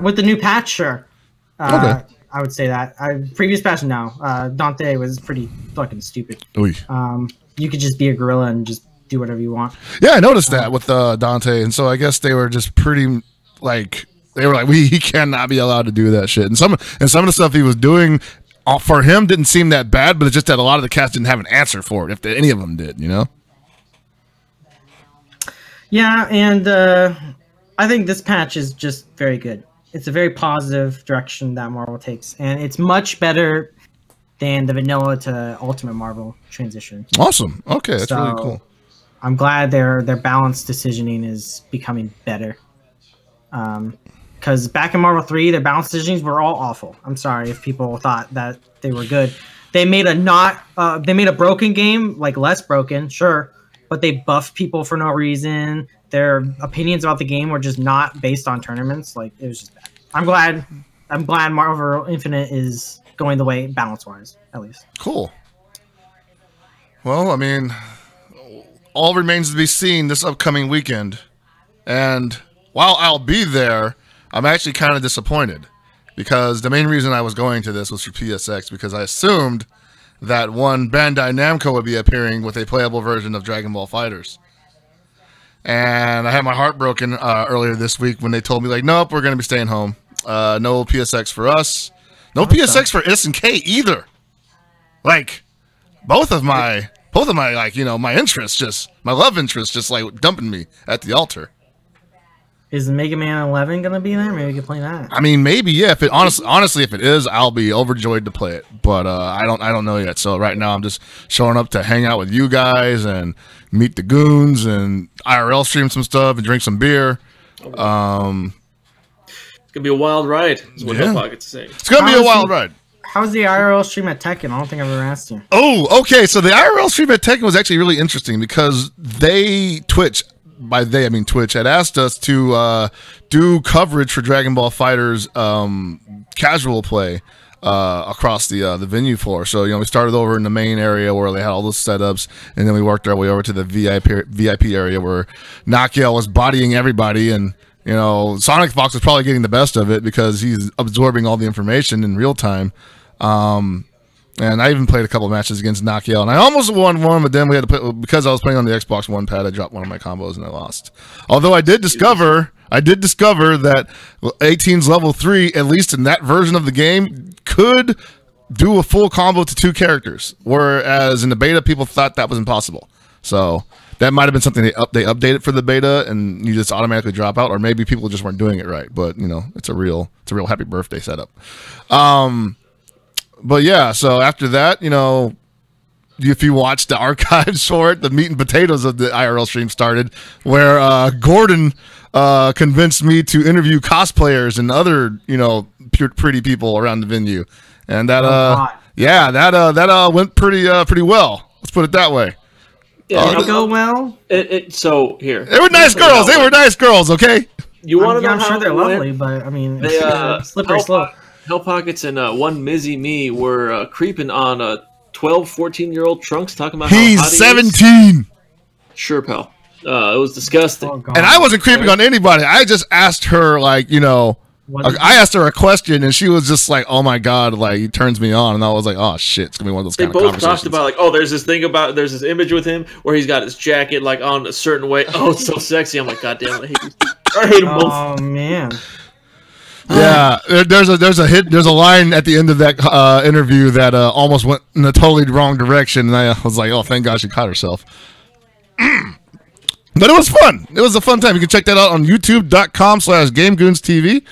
With the new patch, sure. Okay. I would say that. Previous patch, no. Dante was pretty fucking stupid. Oy. You could just be a gorilla and just do whatever you want. Yeah, I noticed that with Dante, and so I guess they were just pretty like he cannot be allowed to do that shit. And some of the stuff he was doing for him didn't seem that bad, but it's just that a lot of the cast didn't have an answer for it, if any of them did, you know? Yeah, and I think this patch is just very good. It's a very positive direction that Marvel takes, and it's much better than the vanilla to Ultimate Marvel transition. Awesome. Okay, that's really cool. I'm glad their balanced decisioning is becoming better. Because back in Marvel 3, their balanced decisions were all awful. I'm sorry if people thought that they were good. They made a broken game like less broken, sure, but they buffed people for no reason. Their opinions about the game were just not based on tournaments. Like, it was just bad. I'm glad Marvel Infinite is going the way balance-wise, at least. Cool. Well, I mean, all remains to be seen this upcoming weekend. And while I'll be there, I'm actually kind of disappointed. Because the main reason I was going to this was for PSX, because I assumed that one Bandai Namco would be appearing with a playable version of Dragon Ball FighterZ. And I had my heart broken earlier this week when they told me, like, nope, we're going to be staying home. No PSX for us. No PSX for SNK either. Like, both of my like, you know, my love interests just like dumping me at the altar. Is Mega Man 11 gonna be there? Maybe we can play that. I mean, maybe, yeah. If it honestly, if it is, I'll be overjoyed to play it. But I don't know yet. So right now, I'm just showing up to hang out with you guys and meet the goons and IRL stream some stuff and drink some beer. It's gonna be a wild ride. Is what Hell Pocket's saying. It's gonna be a wild ride. How's the IRL stream at Tekken? I don't think I've ever asked you. Oh, okay. So the IRL stream at Tekken was actually really interesting because Twitch, by they I mean Twitch, had asked us to do coverage for Dragon Ball FighterZ casual play across the venue floor. So, you know, we started over in the main area where they had all those setups, and then we worked our way over to the VIP area where Nakia was bodying everybody, and you know, Sonic Fox was probably getting the best of it because he's absorbing all the information in real time. And I even played a couple of matches against Nakia, and I almost won one, but then we had to play, because I was playing on the Xbox One pad, I dropped one of my combos and I lost. Although I did discover that 18's level 3, at least in that version of the game, could do a full combo to 2 characters, whereas in the beta, people thought that was impossible. So that might have been something they updated for the beta, and you just automatically drop out, or maybe people just weren't doing it right. But you know, it's a real happy birthday setup. But yeah, so after that, you know, if you watch the archives for it, the meat and potatoes of the IRL stream started, where Gordon convinced me to interview cosplayers and other, you know, pretty people around the venue, and that that went pretty well. Let's put it that way. Yeah, did it go well? So here, they were nice girls. They were nice girls. Okay. You want to know I'm how sure they're lovely, but I mean, slippery slope. Hell Pockets and one Mizzy Me were creeping on a 12, 14-year-old Trunks, talking about he's how hot 17. Sure, pal. It was disgusting. Oh, and I wasn't creeping on anybody. I just asked her, like, you know, I asked her a question, and she was just like, "Oh my god!" Like, he turns me on, and I was like, "Oh shit, it's gonna be one of those." They kind of both talked about like, "Oh, there's this image with him where he's got his jacket like on a certain way. Oh, it's so sexy." I'm like, "God damn, I hate him both." Oh man. Yeah, there's a line at the end of that interview that almost went in a totally wrong direction, and I was like, "Oh, thank God she caught herself." But it was fun. It was a fun time. You can check that out on youtube.com/GameGoonsTV.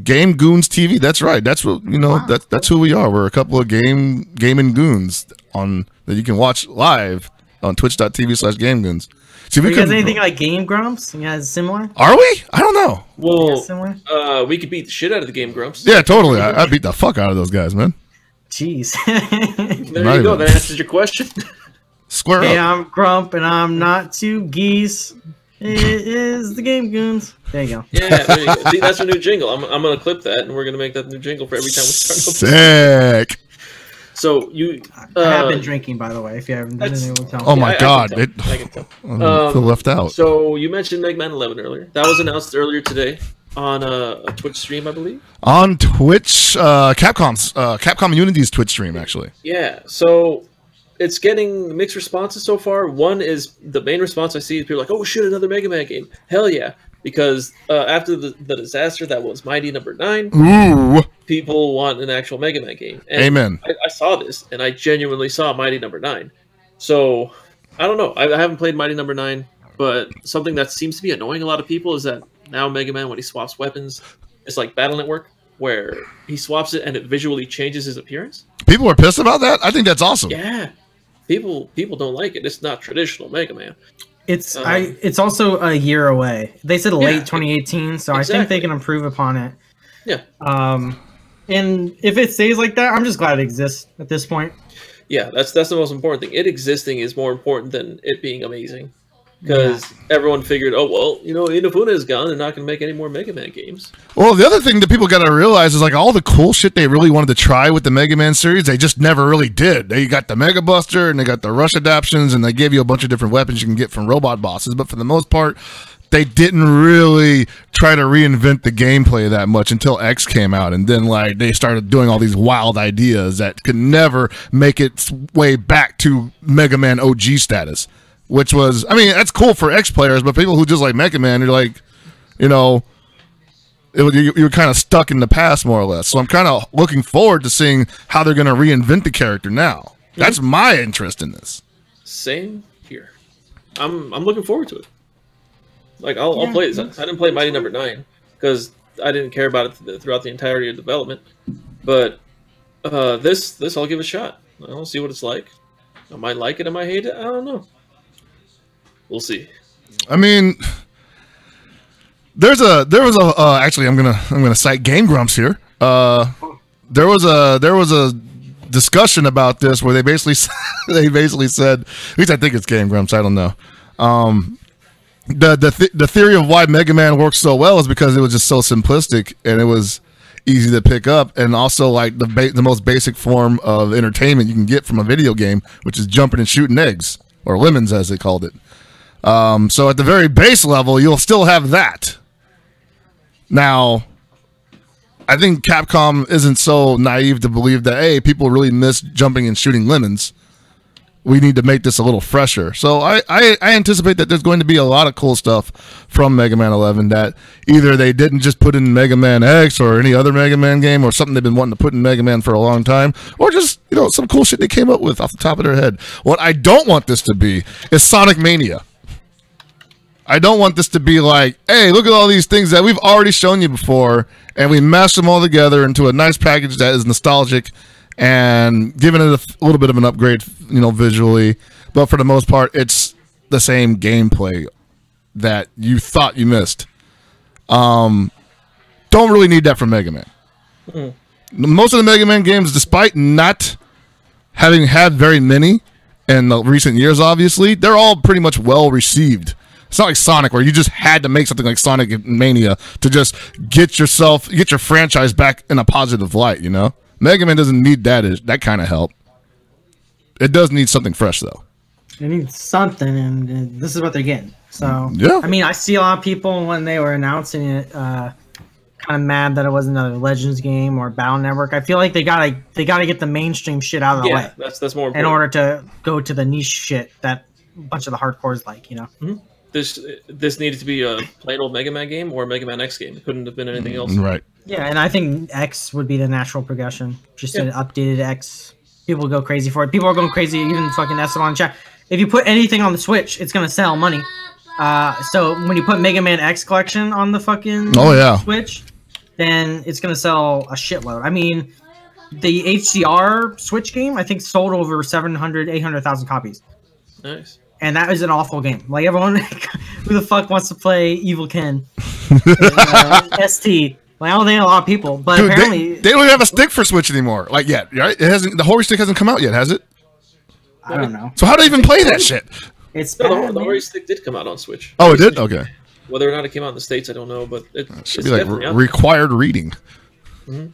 Game Goons TV. That's right. That's what, you know. Wow. That's who we are. We're a couple of gaming goons that you can watch live on twitch.tv/GameGoons. See, you guys anything like Game Grumps? You guys similar? Are we? I don't know. Well, similar? We could beat the shit out of the Game Grumps. Yeah, totally. I beat the fuck out of those guys, man. Jeez. There you go. That answers your question. Square up. Hey, I'm Grump, and I'm not too Geese. It is the Game Goons. There you go. Yeah, there you go. See, that's our new jingle. I'm going to clip that, and we're going to make that new jingle for every time we start. Sick. So you... I have been drinking, by the way, if you haven't been able to tell. Oh my god. I can tell. I feel left out. So you mentioned Mega Man 11 earlier. That was announced earlier today. on a Twitch stream, I believe. On Twitch, Capcom Unity's Twitch stream, actually. Yeah, so it's getting mixed responses so far. One is the main response I see is people like, "Oh shit, another Mega Man game! Hell yeah!" Because after the disaster that was Mighty Number 9, ooh, people want an actual Mega Man game. And amen. I saw this, and I genuinely saw Mighty Number 9. So I don't know. I haven't played Mighty Number 9, but something that seems to be annoying a lot of people is that now Mega Man, when he swaps weapons, it's like Battle Network, where he swaps it and it visually changes his appearance. People are pissed about that? I think that's awesome. Yeah. People don't like it. It's not traditional Mega Man. It's also a year away. They said late 2018, so exactly. I think they can improve upon it. Yeah. And if it stays like that, I'm just glad it exists at this point. Yeah, that's the most important thing. It existing is more important than it being amazing. Because everyone figured, oh, well, Inafune is gone. They're not going to make any more Mega Man games. Well, the other thing that people got to realize is, like, all the cool shit they really wanted to try with the Mega Man series, they just never really did. They got the Mega Buster, and they got the Rush adaptions, and they gave you a bunch of different weapons you can get from robot bosses. But for the most part, they didn't really try to reinvent the gameplay that much until X came out. And then, like, they started doing all these wild ideas that could never make its way back to Mega Man OG status. Which was, I mean, that's cool for X players, but people who just like Mega Man, you're like, you're kind of stuck in the past, more or less. So I'm kind of looking forward to seeing how they're going to reinvent the character now. That's my interest in this. Same here. I'm looking forward to it. Like, I'll play this. I didn't play Mighty Number 9 because I didn't care about it throughout the entirety of development. But this I'll give a shot. I'll see what it's like. I might like it. I might hate it. I don't know. We'll see. I mean, actually, I'm gonna cite Game Grumps here. There was a discussion about this where they basically said, at least I think it's Game Grumps, I don't know. The theory of why Mega Man works so well is because it was just so simplistic and it was easy to pick up, and also like the most basic form of entertainment you can get from a video game, which is jumping and shooting eggs, or lemons as they called it. So at the very base level, you'll still have that. Now, I think Capcom isn't so naive to believe that, hey, people really miss jumping and shooting lemons. We need to make this a little fresher. So I anticipate that there's going to be a lot of cool stuff from Mega Man 11 that either they didn't just put in Mega Man X or any other Mega Man game, or something they've been wanting to put in Mega Man for a long time, or just, some cool shit they came up with off the top of their head. What I don't want this to be is Sonic Mania. I don't want this to be like, hey, look at all these things that we've already shown you before, and we mashed them all together into a nice package that is nostalgic and giving it a little bit of an upgrade, visually. But for the most part, it's the same gameplay that you thought you missed. Don't really need that from Mega Man. Most of the Mega Man games, despite not having had very many in the recent years, obviously, they're all pretty much well received. It's not like Sonic, where you just had to make something like Sonic Mania to just get your franchise back in a positive light, Mega Man doesn't need that kind of help. It does need something fresh, though. It needs something, and this is what they're getting. So, yeah. I mean, I see a lot of people when they were announcing it, kind of mad that it wasn't another Legends game or Battle Network. I feel like they gotta get the mainstream shit out of the way. That's more important. In order to go to the niche shit that a bunch of the hardcores like, Mm-hmm. This needed to be a plain old Mega Man game or a Mega Man X game. It couldn't have been anything else. Right. Yeah, and I think X would be the natural progression. Just an updated X. People go crazy for it. People are going crazy, even fucking Esteban in chat. If you put anything on the Switch, it's going to sell money. So when you put Mega Man X Collection on the fucking Switch, then it's going to sell a shitload. I mean, the HCR Switch game, I think, sold over 800,000 copies. Nice. And that is an awful game. Like, everyone, who the fuck wants to play Evil Ken? ST. Like, I don't think a lot of people, but dude, apparently they don't even have a stick for Switch anymore. Like, yet, right? It hasn't. The Hori stick hasn't come out yet, has it? I don't know. So how do they even play that shit? It's the Hori stick did come out on Switch. Oh, it did. Okay. Whether or not it came out in the States, I don't know, but it should be like required reading. Mm-hmm.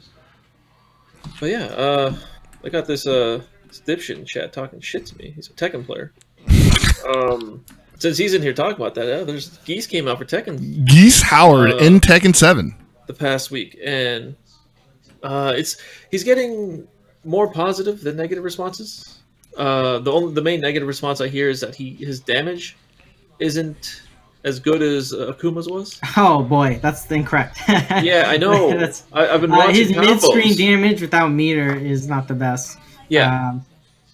But yeah, I got this dipshit in chat talking shit to me. He's a Tekken player. since he's in here talking about that, there's Geese came out for Tekken. Geese Howard in Tekken 7 the past week, and he's getting more positive than negative responses. The main negative response I hear is that his damage isn't as good as Akuma's was. Oh boy, that's incorrect. Yeah, I know. I've been watching his mid-screen damage without meter is not the best. Yeah,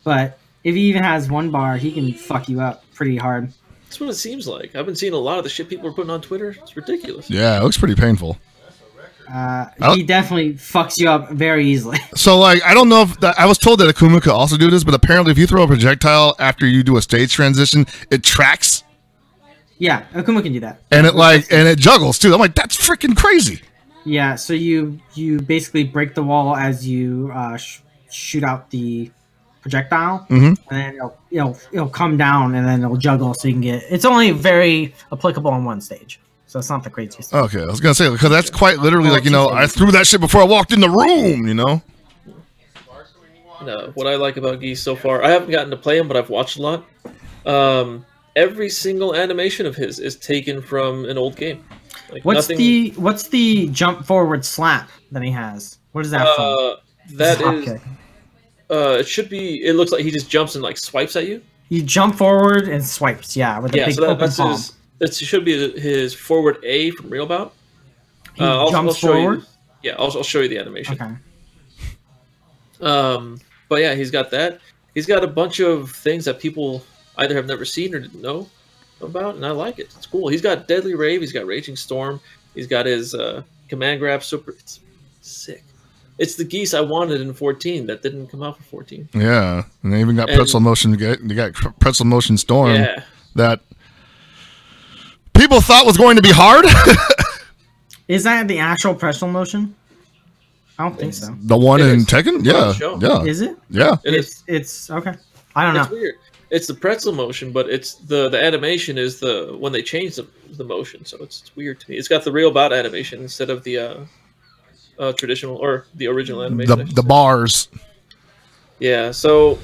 but if he even has one bar, he can fuck you up pretty hard. That's what it seems like. I've been seeing a lot of the shit people are putting on Twitter. It's ridiculous. Yeah, it looks pretty painful. He definitely fucks you up very easily. So, like, I don't know if I was told that Akuma could also do this, but apparently, if you throw a projectile after you do a stage transition, it tracks. Yeah, Akuma can do that, and it juggles too. I'm like, that's freaking crazy. Yeah, so you basically break the wall as you shoot out the projectile, and then it'll come down, and then it'll juggle, so you can get. It's only very applicable on one stage. So it's not the craziest. Okay, I was gonna say because that's quite literally like I threw that shit before I walked in the room. No, what I like about Geese so far, I haven't gotten to play him, but I've watched a lot. Every single animation of his is taken from an old game. Like what's the jump forward slap that he has? What is that from? That is. It should be. It looks like he just jumps and like swipes at you. You jump forward and swipes. Yeah, with the big open palm. It should be his forward A from Real Bout. Jumps forward? I'll show you the animation. Okay. But yeah, he's got that. He's got a bunch of things that people either have never seen or didn't know about, and I like it. It's cool. He's got Deadly Rave. He's got Raging Storm. He's got his Command Grab Super. It's sick. It's the Geese I wanted in 14 that didn't come out for 14. Yeah, and they even got Pretzel Motion. They got Pretzel Motion Storm. Yeah. That people thought was going to be hard. Is that the actual Pretzel Motion? I don't think so. The one in Tekken? Yeah. Is it? Yeah. It's okay. I don't know. It's weird. It's the Pretzel Motion, but it's the animation is when they change the motion, so it's weird to me. It's got the Real Bout animation instead of the traditional or the original animation. The bars. Yeah. So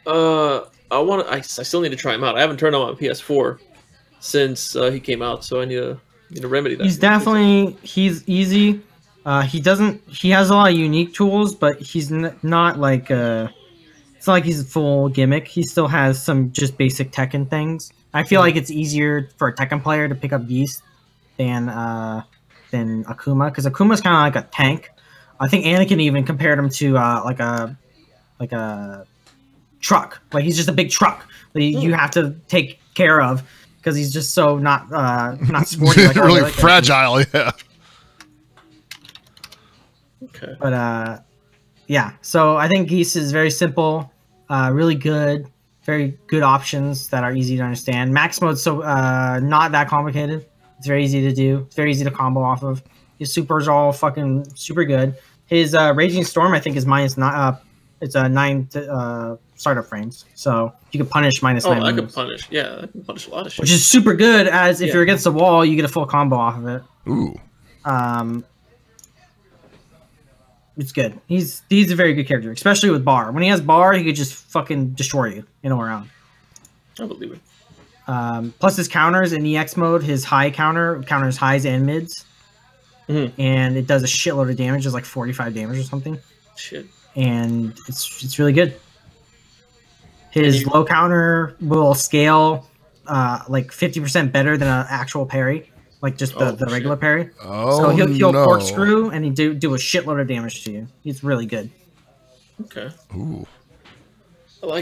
I still need to try him out. I haven't turned him on PS4 since he came out, so I need to remedy that. He's easy. He has a lot of unique tools, but he's not like it's not like he's a full gimmick. He still has some just basic Tekken things. I feel like it's easier for a Tekken player to pick up Geese than Akuma, because Akuma's kind of like a tank. I think Anakin even compared him to like a truck. Like he's just a big truck that you have to take care of because he's just so not sporty. Like really fragile. Yeah. Okay. But yeah. So I think Geese is very simple, really good, very good options that are easy to understand. Max mode's so not that complicated. It's very easy to do. It's very easy to combo off of. His supers are all fucking super good. His Raging Storm, I think, is it's a 9 startup frames. So you can punish -9 I moves. can punish. Yeah, I can punish a lot of shit. Which is super good, as if you're against the wall, you get a full combo off of it. Ooh. It's good. He's a very good character, especially with bar. When he has bar, he could just fucking destroy you in a round. I believe it. Plus his counters in EX mode, his high counters highs and mids, and it does a shitload of damage. It's like 45 damage or something. Shit. And it's really good. His low counter will scale like 50% better than an actual parry, like just the regular parry. Oh, so he'll corkscrew and he do a shitload of damage to you. He's really good. Okay. Ooh.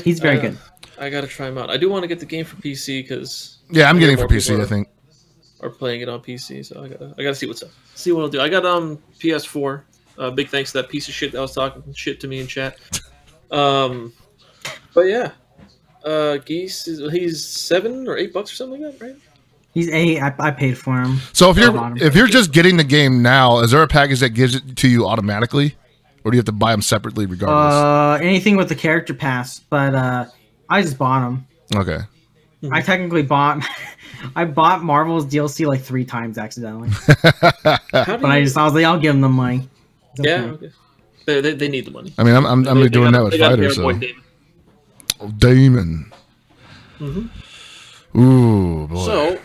He's very good. I gotta try him out. I do want to get the game for PC because I'm getting it for PC. I think are playing it on PC, so I gotta see what's up. See what I'll do. I got PS4. Big thanks to that piece of shit that was talking shit to me in chat. But yeah, Geese he's $7 or $8 or something like that, right? He's 8. I paid for him. So if you're just getting the game now, is there a package that gives it to you automatically, or do you have to buy them separately regardless? Anything with the character pass, but I just bought them. Okay. I technically bought Marvel's DLC like 3 times accidentally. I was like, I'll give them the money. Yeah, okay. They need the money. I mean, I'm doing that with fighters. So. Damon. Ooh, boy.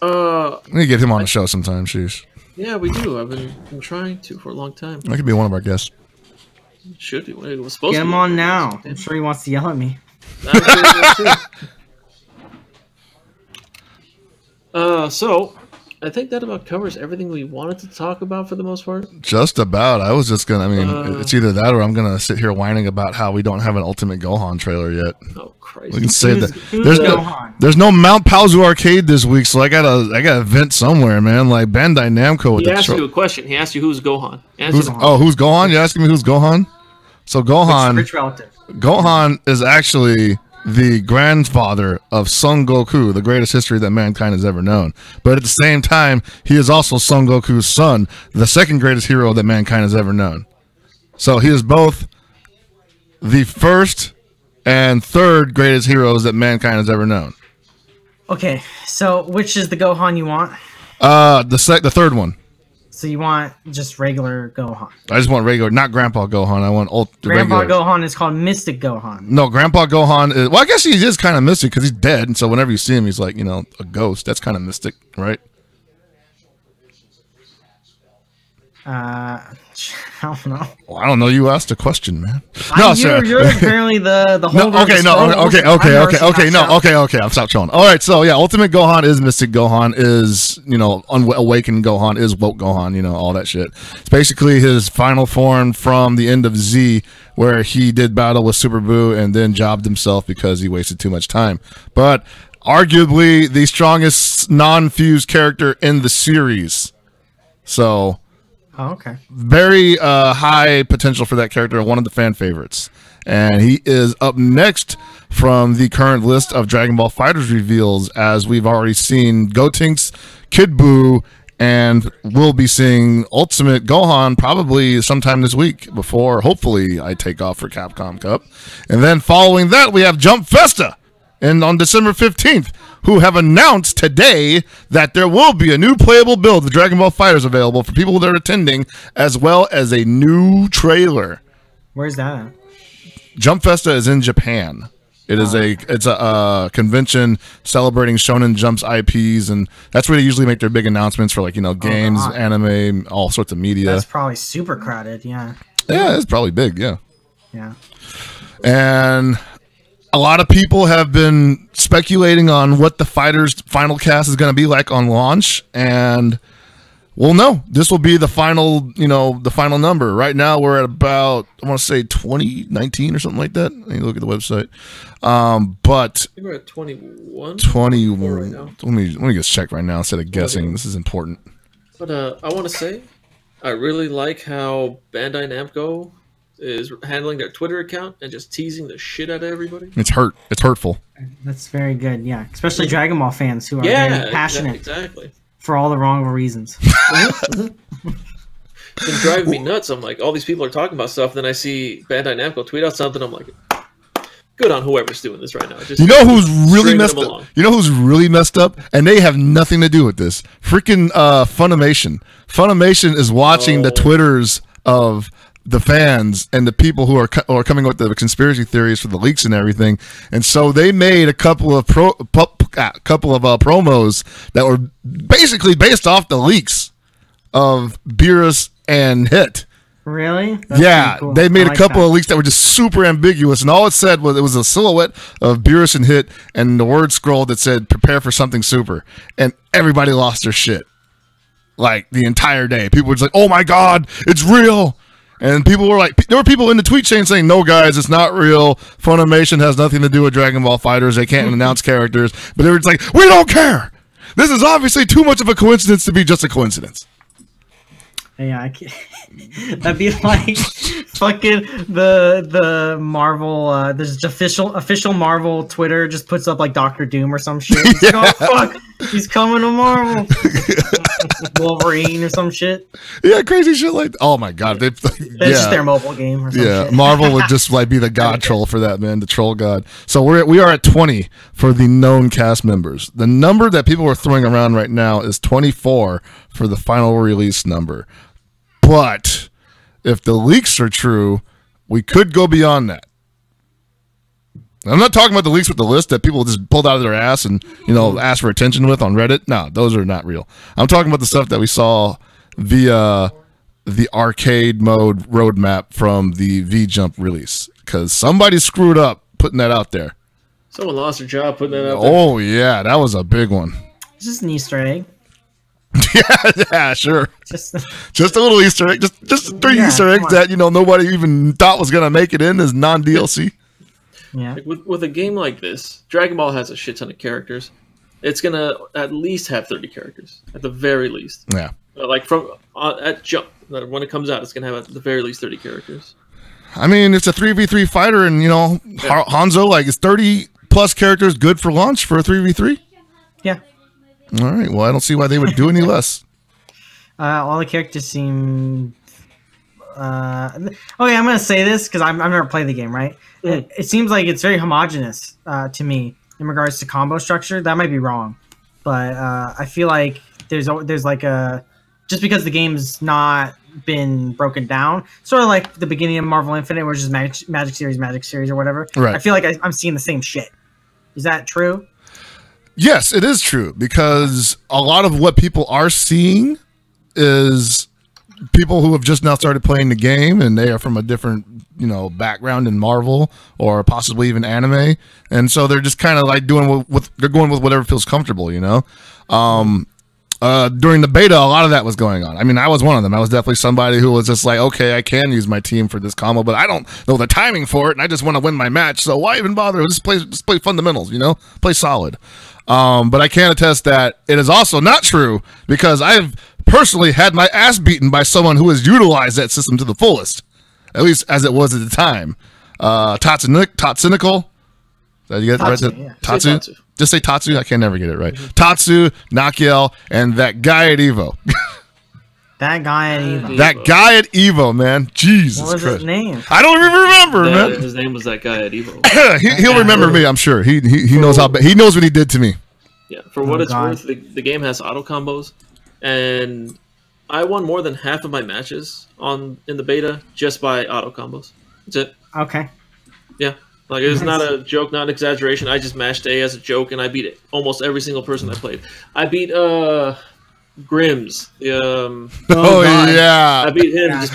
So, we need to get him on the show sometime. Sheesh. Yeah, we do. I've been trying to for a long time. That could be one of our guests. Should be. It was supposed Get to him be on now. I'm sure he wants to yell at me. So, I think that about covers everything we wanted to talk about for the most part. Just about. I was just going to, I mean, it's either that or I'm going to sit here whining about how we don't have an Ultimate Gohan trailer yet. Oh, Christ. We can say that. There's no Mount Paozu Arcade this week, so I gotta vent somewhere, man. Like Bandai Namco with He asked you a question. He asked you who's Gohan. Who's Gohan? You're asking me who's Gohan? So Gohan... Which relative? Gohan is actually the grandfather of Son Goku, the greatest history that mankind has ever known. But at the same time, he is also Son Goku's son, the second greatest hero that mankind has ever known. So he is both the first and third greatest heroes that mankind has ever known. Okay, so which is the Gohan you want? The third one. So you want just regular Gohan? I just want regular, not Grandpa Gohan. I want Grandpa regular. Gohan is called Mystic Gohan. No, Grandpa Gohan is... Well, I guess he is kind of mystic because he's dead. And so whenever you see him, he's like, a ghost. That's kind of mystic, right? I don't know. Well, I don't know. You asked a question, man. You're apparently the holder. Okay. I'll stop trolling. All right, so yeah, Ultimate Gohan is Mystic Gohan, is Awakened Gohan, is Woke Gohan, all that shit. It's basically his final form from the end of Z, where he did battle with Super Buu and then jobbed himself because he wasted too much time. But arguably the strongest non-fused character in the series. So. Oh, okay. Very high potential for that character, one of the fan favorites. And he is up next from the current list of Dragon Ball FighterZ reveals, as we've already seen Gotenks, Kid Buu, and we'll be seeing Ultimate Gohan probably sometime this week before, hopefully, I take off for Capcom Cup. And then following that, we have Jump Festa on December 15th, who have announced today that there will be a new playable build of Dragon Ball FighterZ available for people that are attending, as well as a new trailer. Where's that at? Jump Festa is in Japan. It's a convention celebrating Shonen Jump's IPs, and that's where they usually make their big announcements for games, anime, all sorts of media. That's probably super crowded, yeah. Yeah, it's probably big, yeah. Yeah. And a lot of people have been speculating on what the FighterZ final cast is going to be like on launch, and well, no, this will be the final, the final number. Right now, we're at about, I want to say 2019 or something like that. Let me look at the website. But I think we're at 21. 21. Right now. Let me just check right now instead of guessing. Okay. This is important. But I want to say, I really like how Bandai Namco is handling their Twitter account and just teasing the shit out of everybody. It's hurtful. That's very good, yeah. Especially Dragon Ball fans who are very passionate. Exactly. For all the wrong reasons. It's been driving me nuts. I'm like, all these people are talking about stuff, then I see Bandai Namco tweet out something, I'm like, good on whoever's doing this right now. Just who's really messed up? You know who's really messed up? And they have nothing to do with this. Freaking Funimation. Funimation is watching the Twitters of the fans and the people who are coming up with the conspiracy theories for the leaks and everything, and so they made a couple of promos that were basically based off the leaks of Beerus and Hit. Really? That's yeah, cool. They made a couple of leaks that were just super ambiguous, and all it said was it was a silhouette of Beerus and Hit, and the word scroll that said "Prepare for something super," and everybody lost their shit like the entire day. People were just like, "Oh my god, it's real!" And people were like, there were people in the tweet chain saying, no, guys, it's not real. Funimation has nothing to do with Dragon Ball FighterZ. They can't announce characters. But they were just like, we don't care. This is obviously too much of a coincidence to be just a coincidence. Yeah, I can't. That'd be like fucking the Marvel. There's official Marvel Twitter just puts up like Doctor Doom or some shit. He's like, oh fuck, he's coming to Marvel. Wolverine or some shit. Yeah, crazy shit like. Oh my god, that's just their mobile game. Or some shit. Marvel would just like be the god troll for that, man, the troll god. So we are at 20 for the known cast members. The number that people are throwing around right now is 24 for the final release number. But if the leaks are true, we could go beyond that. I'm not talking about the leaks with the list that people just pulled out of their ass and, asked for attention with on Reddit. No, those are not real. I'm talking about the stuff that we saw via the arcade mode roadmap from the V-Jump release. Because somebody screwed up putting that out there. Someone lost their job putting that out there. Oh, yeah, that was a big one. It's just an Easter egg. yeah, sure. Just a little Easter egg. Just 3 Easter eggs that, nobody even thought was going to make it in as non-DLC. Yeah. Like with a game like this, Dragon Ball has a shit ton of characters. It's going to at least have 30 characters, at the very least. Yeah. Like at jump, when it comes out, it's going to have at the very least 30 characters. I mean, it's a 3v3 fighter, and, Honzo, like, it's 30-plus characters good for launch for a 3v3? Yeah. All right. Well, I don't see why they would do any less. All the characters seem... okay, I'm going to say this, because I've never played the game, right? It seems like it's very homogenous to me in regards to combo structure. That might be wrong. But I feel like there's like a... Just because the game's not been broken down, sort of like the beginning of Marvel Infinite, where it's just Magic Series, or whatever. Right. I feel like I'm seeing the same shit. Is that true? Yes, it is true, because a lot of what people are seeing is people who have just now started playing the game, and they are from a different, background in Marvel or possibly even anime, and so they're just kind of like doing they're going with whatever feels comfortable, During the beta, a lot of that was going on. I mean, I was one of them. I was definitely somebody who was just like, okay, I can use my team for this combo, but I don't know the timing for it, and I just want to win my match, so why even bother? Just play fundamentals, play solid. But I can attest that it is also not true, because I've personally had my ass beaten by someone who has utilized that system to the fullest, at least as it was at the time. Tatsunickel. Did you get it right? Yeah. Tatsu? Just say Tatsu. I can never get it right. Tatsu, Nakiel, and that guy at Evo. That guy at Evo. That guy at Evo, man. Jesus Christ. What was his name? I don't even remember, man. His name was that guy at Evo. He'll remember me, I'm sure. He knows he knows what he did to me. Yeah, for what it's worth, the game has auto combos, and I won more than half of my matches in the beta just by auto combos. That's it. Okay. Yeah. Like, it's not a joke, not an exaggeration. I just mashed A as a joke, and I beat almost every single person I played. I beat Grims. Yeah. I beat him just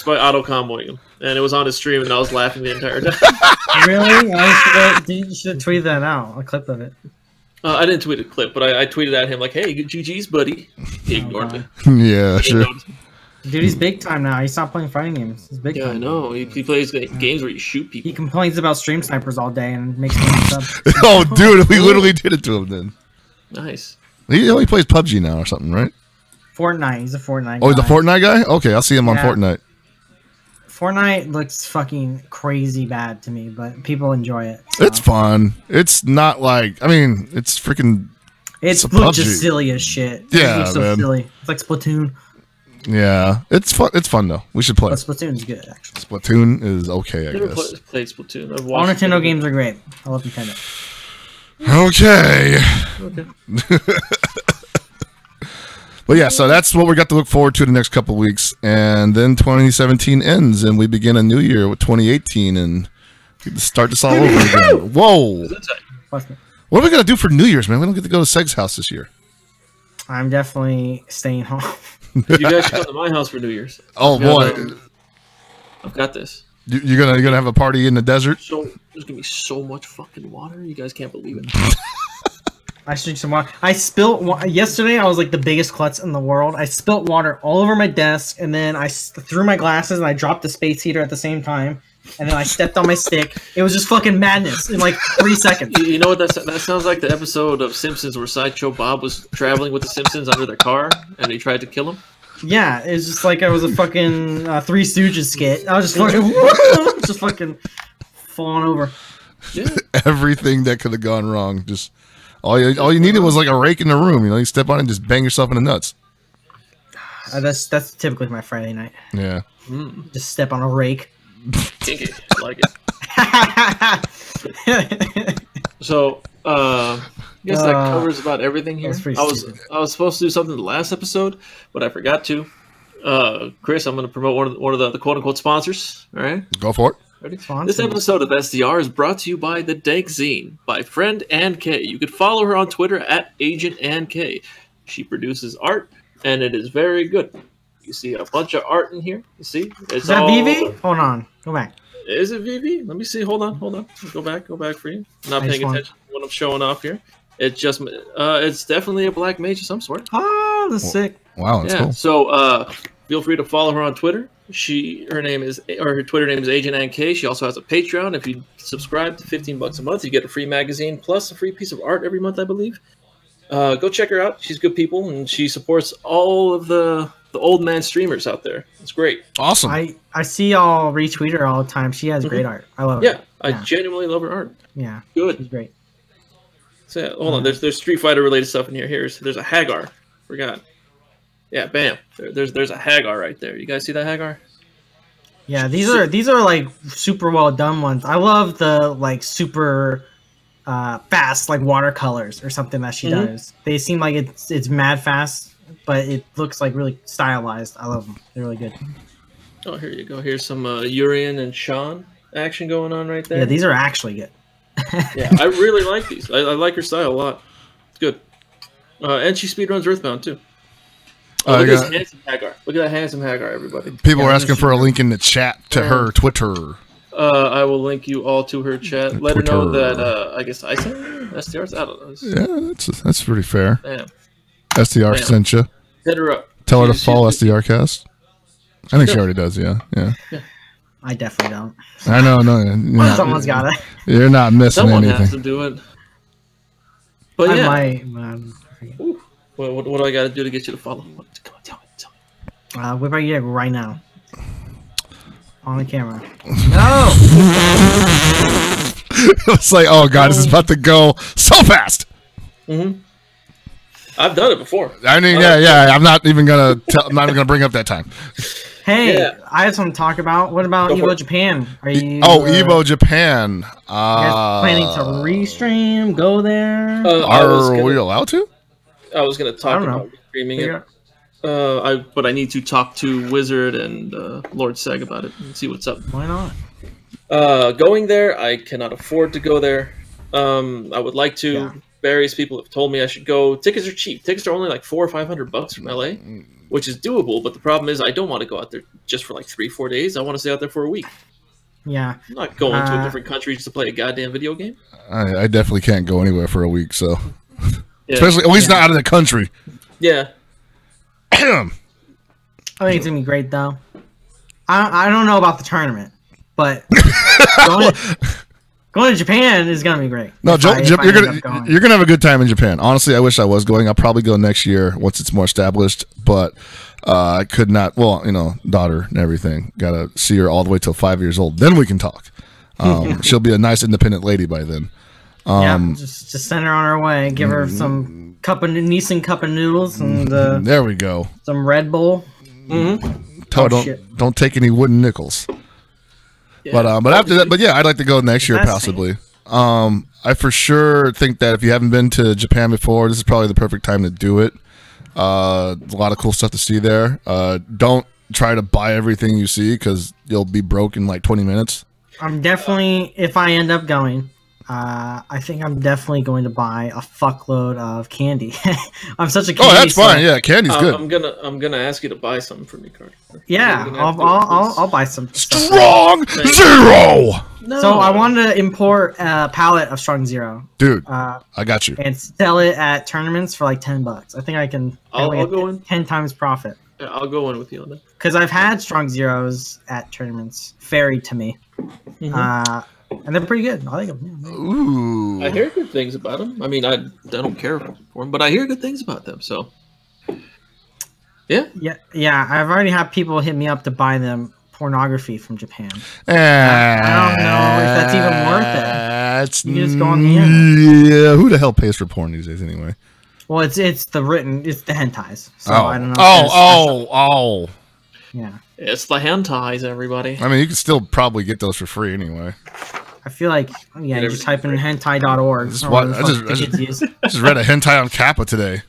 by auto comboing him, and it was on his stream, and I was laughing the entire time. Really? You should have tweeted that out. A clip of it. I didn't tweet a clip, but I tweeted at him like, "Hey, GG's, buddy." He ignored me. Yeah, sure. Dude, he's big time now. He stopped playing fighting games. He's big time. I know. He plays games where you shoot people. He complains about stream snipers all day and makes me up. Oh, dude, we literally did it to him then. Nice. He only plays PUBG now or something, right? Fortnite. He's a Fortnite guy. Oh, he's a Fortnite guy? Okay, I'll see him on Fortnite. Fortnite looks fucking crazy bad to me, but people enjoy it. So. It's fun. It's not like, it's freaking... It's just silly as shit. Yeah, so man. Silly. It's like Splatoon. Yeah, it's fun. It's fun though. We should play. But Splatoon's good, actually. Splatoon is okay, I guess. Played Splatoon. All Nintendo games are great. I love Nintendo. Okay. But yeah, so that's what we got to look forward to the next couple of weeks, and then 2017 ends, and we begin a new year with 2018, and we start this all over again. Whoa! What are we gonna do for New Year's, man? We don't get to go to Seg's house this year. I'm definitely staying home. You guys should come to my house for New Year's. Oh boy, I've got this. You're gonna have a party in the desert? So there's gonna be so much fucking water. You guys can't believe it. I should drink some water. I spilt yesterday. I was like the biggest klutz in the world. I spilt water all over my desk, and then I threw my glasses, and I dropped the space heater at the same time. And then I stepped on my stick. It was just fucking madness in like 3 seconds. You know what that sounds like? The episode of Simpsons where Sideshow Bob was traveling with the Simpsons under their car, and he tried to kill him. Yeah, it's just like I was a fucking Three Stooges skit. I was just fucking falling over. Yeah. Everything that could have gone wrong. Just all you needed was like a rake in the room. You step on it and just bang yourself in the nuts. That's typically my Friday night. Yeah. Just step on a rake. Kinky. I like it. So, I guess that covers about everything here. I was supposed to do something the last episode, but I forgot to. Chris, I'm going to promote one of the quote unquote sponsors. All right, go for it. Ready? This episode of SDR is brought to you by the Dank Zine by Friend Ann K. You could follow her on Twitter at Agent Ann K. She produces art, and it is very good. You see a bunch of art in here. You see? Is that VV? Hold on. Go back. Is it VV? Let me see. Hold on. Go back for you. I'm not paying attention to what I'm showing off here. It's just, it's definitely a black mage of some sort. Oh, that's sick. Wow, that's cool. So, feel free to follow her on Twitter. Her Twitter name is Agent Ann K. She also has a Patreon. If you subscribe to $15 a month, you get a free magazine plus a free piece of art every month, I believe. Go check her out. She's good people, and she supports all of the old man streamers out there. It's great. Awesome. I see y'all retweet her all the time. She has great art. I love it. Yeah, I genuinely love her art. Yeah, good. She's great. So yeah, hold on. There's Street Fighter related stuff in here. There's a Hagar. Forgot. Yeah, bam. There's a Hagar right there. You guys see that Hagar? Yeah, these are like super well done ones. I love the like super fast like watercolors or something that she does. They seem like it's mad fast, but it looks like really stylized. I love them. They're really good. Oh, here you go. Here's some Urian and Sean action going on right there. Yeah, these are actually good. Yeah, I really like these. I like her style a lot. It's good. And she speedruns Earthbound too. Look at this handsome Hagar. Look at that handsome Hagar, everybody. People are asking for a link in the chat to her Twitter. I will link you all to her chat. Let her know that I guess I sent her SDRs. I don't know. Yeah, that's pretty fair. Damn. SDR sent you. Hit her up. Tell her to follow SDR Cast. I think she already does. Yeah. I definitely don't. I know. No, someone's got it. You're not missing Someone anything. has to do it. But yeah. I might. What do I got to do to get you to follow? Come on, tell me. Whip right here, right now. On the camera. No! It's like, oh god, this is about to go so fast. I've done it before. I mean, yeah. I'm not even gonna bring up that time. Hey, I have something to talk about. What about Evo Japan? Are you? Evo Japan. You guys planning to restream? Go there? Are we allowed to? I was going to talk about streaming it. But I need to talk to Wizard and Lord Seg about it and see what's up. Why not? Going there, I cannot afford to go there. I would like to. Yeah. Various people have told me I should go. Tickets are cheap. Tickets are only like $400 or $500 from LA, which is doable. But the problem is, I don't want to go out there just for like 3-4 days. I want to stay out there for a week. Yeah, I'm not going to a different country just to play a goddamn video game. I definitely can't go anywhere for a week. So. Yeah. Especially, at least not out of the country. Yeah. I think it's going to be great, though. I don't know about the tournament, but going to Japan is going to be great. No, you're gonna have a good time in Japan. Honestly, I wish I was going. I'll probably go next year once it's more established, but I could not. Well, daughter and everything. Got to see her all the way till 5 years old. Then we can talk. She'll be a nice independent lady by then. Just send her on her way. Give her some Nissan cup of noodles and there we go. Some Red Bull. Tell her don't take any wooden nickels. Yeah. But after that, I'd like to go next year possibly. I for sure think that if you haven't been to Japan before, this is probably the perfect time to do it. A lot of cool stuff to see there. Don't try to buy everything you see because you'll be broke in like 20 minutes. I'm definitely, if I end up going, I think I'm definitely going to buy a fuckload of candy. I'm such a candy. Oh, that's fine. Yeah, candy's good. I'm gonna ask you to buy something for me, Carter. Yeah, I'll buy some. Strong Zero. No. So I wanted to import a pallet of Strong Zero. Dude, I got you. And sell it at tournaments for like $10. I think I can. I'll go in 10 times profit. Yeah, I'll go in with you on that. Because I've had Strong Zeros at tournaments. Ferried to me. And they're pretty good. I like them. Yeah, ooh. I hear good things about them. I mean, I don't care for them, but I hear good things about them. So, yeah. I've already had people hit me up to buy them pornography from Japan. I don't know if that's even worth it. You just go on the internet. Yeah, who the hell pays for porn these days anyway? Well, it's the hentais. So I don't know. Yeah. It's the hentais, everybody. I mean, you can still probably get those for free anyway. I feel like, you just type in hentai.org. I just read a hentai on Kappa today.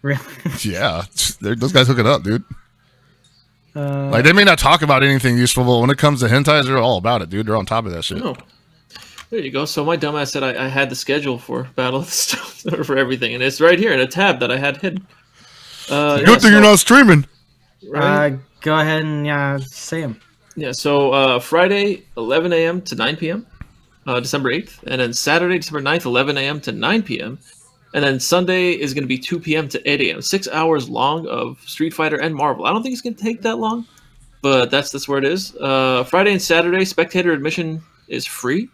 Really? Yeah. Those guys hook it up, dude. Like, they may not talk about anything useful, but when it comes to hentai, they're all about it, dude. They're on top of that shit. Oh. There you go. So my dumbass said I had the schedule for Battle of the Stones for everything, and it's right here in a tab that I had hidden. Good thing you're not streaming. Right? Go ahead and say them. Yeah, so Friday, 11 a.m. to 9 p.m., December 8th, and then Saturday, December 9th, 11 a.m. to 9 p.m., and then Sunday is going to be 2 p.m. to 8 a.m. 6 hours long of Street Fighter and Marvel. I don't think it's going to take that long, but that's where it is. Friday and Saturday, spectator admission is free.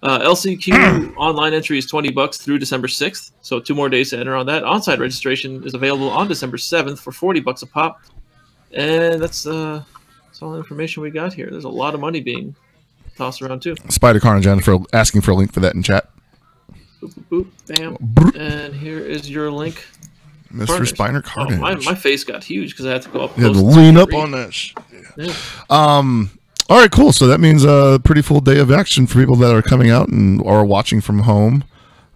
LCQ online entry is $20 through December 6th, so 2 more days to enter on that. On-site registration is available on December 7th for $40 a pop, and that's all the information we got here. There's a lot of money being tossed around too. Spider Carnage for asking for a link for that in chat. Boop, boop, boop, bam. And here is your link. Mr. Spiner Carnage. Oh, my face got huge because I had to go up close. You had to lean up on that shit. Yeah. All right, cool. So that means a pretty full day of action for people that are coming out and are watching from home.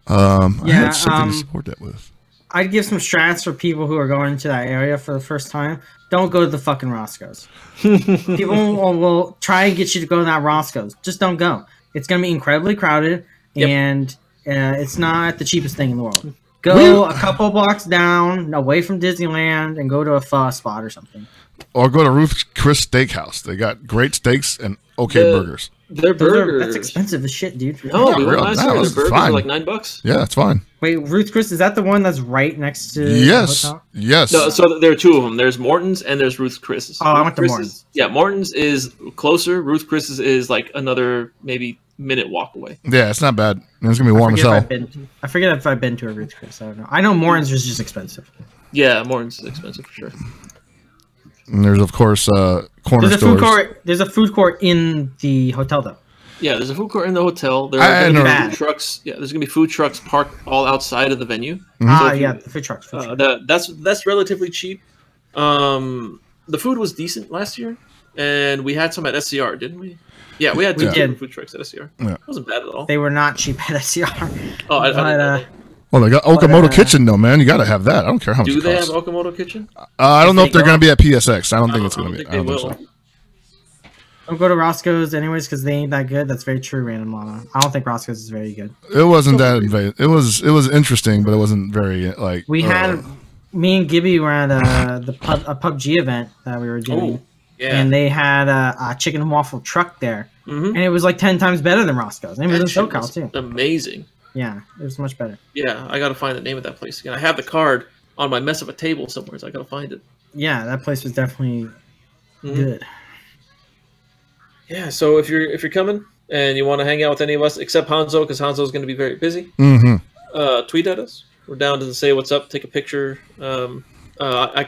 I had something to support that with. I'd give some strats for people who are going into that area for the first time. Don't go to the fucking Roscoe's. People will try and get you to go to that Roscoe's. Just don't go. It's going to be incredibly crowded, and it's not the cheapest thing in the world. Go a couple blocks down, away from Disneyland, and go to a pho spot or something. Or go to Ruth's Chris Steakhouse. They got great steaks and burgers. Their burgers. That's expensive as shit, dude. No, we went last year. Their burgers are like $9. Yeah, it's fine. Wait, Ruth's Chris, is that the one that's right next to Yes. the hotel? Yes. No, so there are 2 of them. There's Morton's and there's Ruth's Chris's. Oh, I went to Morton's. Yeah, Morton's is closer. Ruth's Chris's is like another maybe minute walk away. Yeah, it's not bad. It's going to be warm as hell. I forget if I've been to a Ruth's Chris. I don't know. I know Morton's is just expensive. Yeah, Morton's is expensive for sure. And there's, of course, corner stores. There's a food court in the hotel, though. Yeah, there's a food court in the hotel. There are going to be food trucks. Yeah, there's going to be food trucks parked all outside of the venue. The food trucks. That's relatively cheap. The food was decent last year, and we had some at SCR, didn't we? Yeah, we had 2 food trucks at SCR. Yeah. It wasn't bad at all. They were not cheap at SCR. Oh, I didn't know. Well, they got Okamoto Kitchen, though, man. You got to have that. I don't care how much it costs. Do they have Okamoto Kitchen? I don't know if they're going to be at PSX. I don't think it's going to be. I don't think so. Don't go to Roscoe's anyways because they ain't that good. That's very true, Random Llama. I don't think Roscoe's is very good. It wasn't that invasive. It was interesting, but it wasn't very like. We had me and Gibby were at a PUBG event that we were doing, and they had a chicken and waffle truck there, and it was like 10 times better than Roscoe's. And it was in SoCal too. Amazing. Yeah, it was much better. Yeah, I got to find the name of that place again. I have the card on my mess of a table somewhere, so I got to find it. Yeah, that place was definitely good. Yeah, so if you're coming and you want to hang out with any of us, except Honzo, because Honzo's going to be very busy, tweet at us. We're down to say what's up, take a picture. I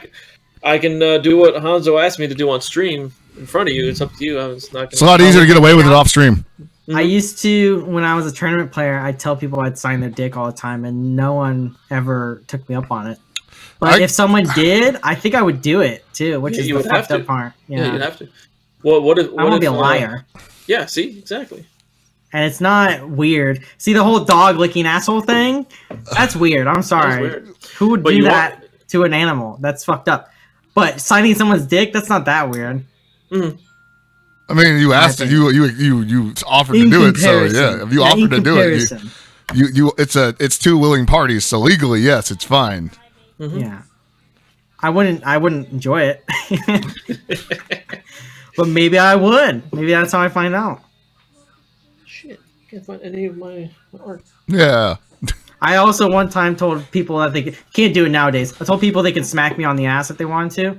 can do what Honzo asked me to do on stream in front of you. It's up to you. It's a lot easier to get away with it off stream. I used to, when I was a tournament player, I'd tell people I'd sign their dick all the time, and no one ever took me up on it. But if someone did, I think I would do it too, which is the fucked up part. Yeah, you'd have to. What if I want to be a liar? Yeah, see, exactly. And it's not weird. See the whole dog licking asshole thing? That's weird. I'm sorry. Weird. Who would do that to an animal? That's fucked up. But signing someone's dick, that's not that weird. I mean, you asked it. You offered to do it. So yeah, if you offered to do it, it's 2 willing parties. So legally, yes, it's fine. Yeah, I wouldn't enjoy it. But maybe I would. Maybe that's how I find out. Shit, can't find any of my art. Yeah. I also one time told people that they can't do it nowadays. I told people they can smack me on the ass if they wanted to,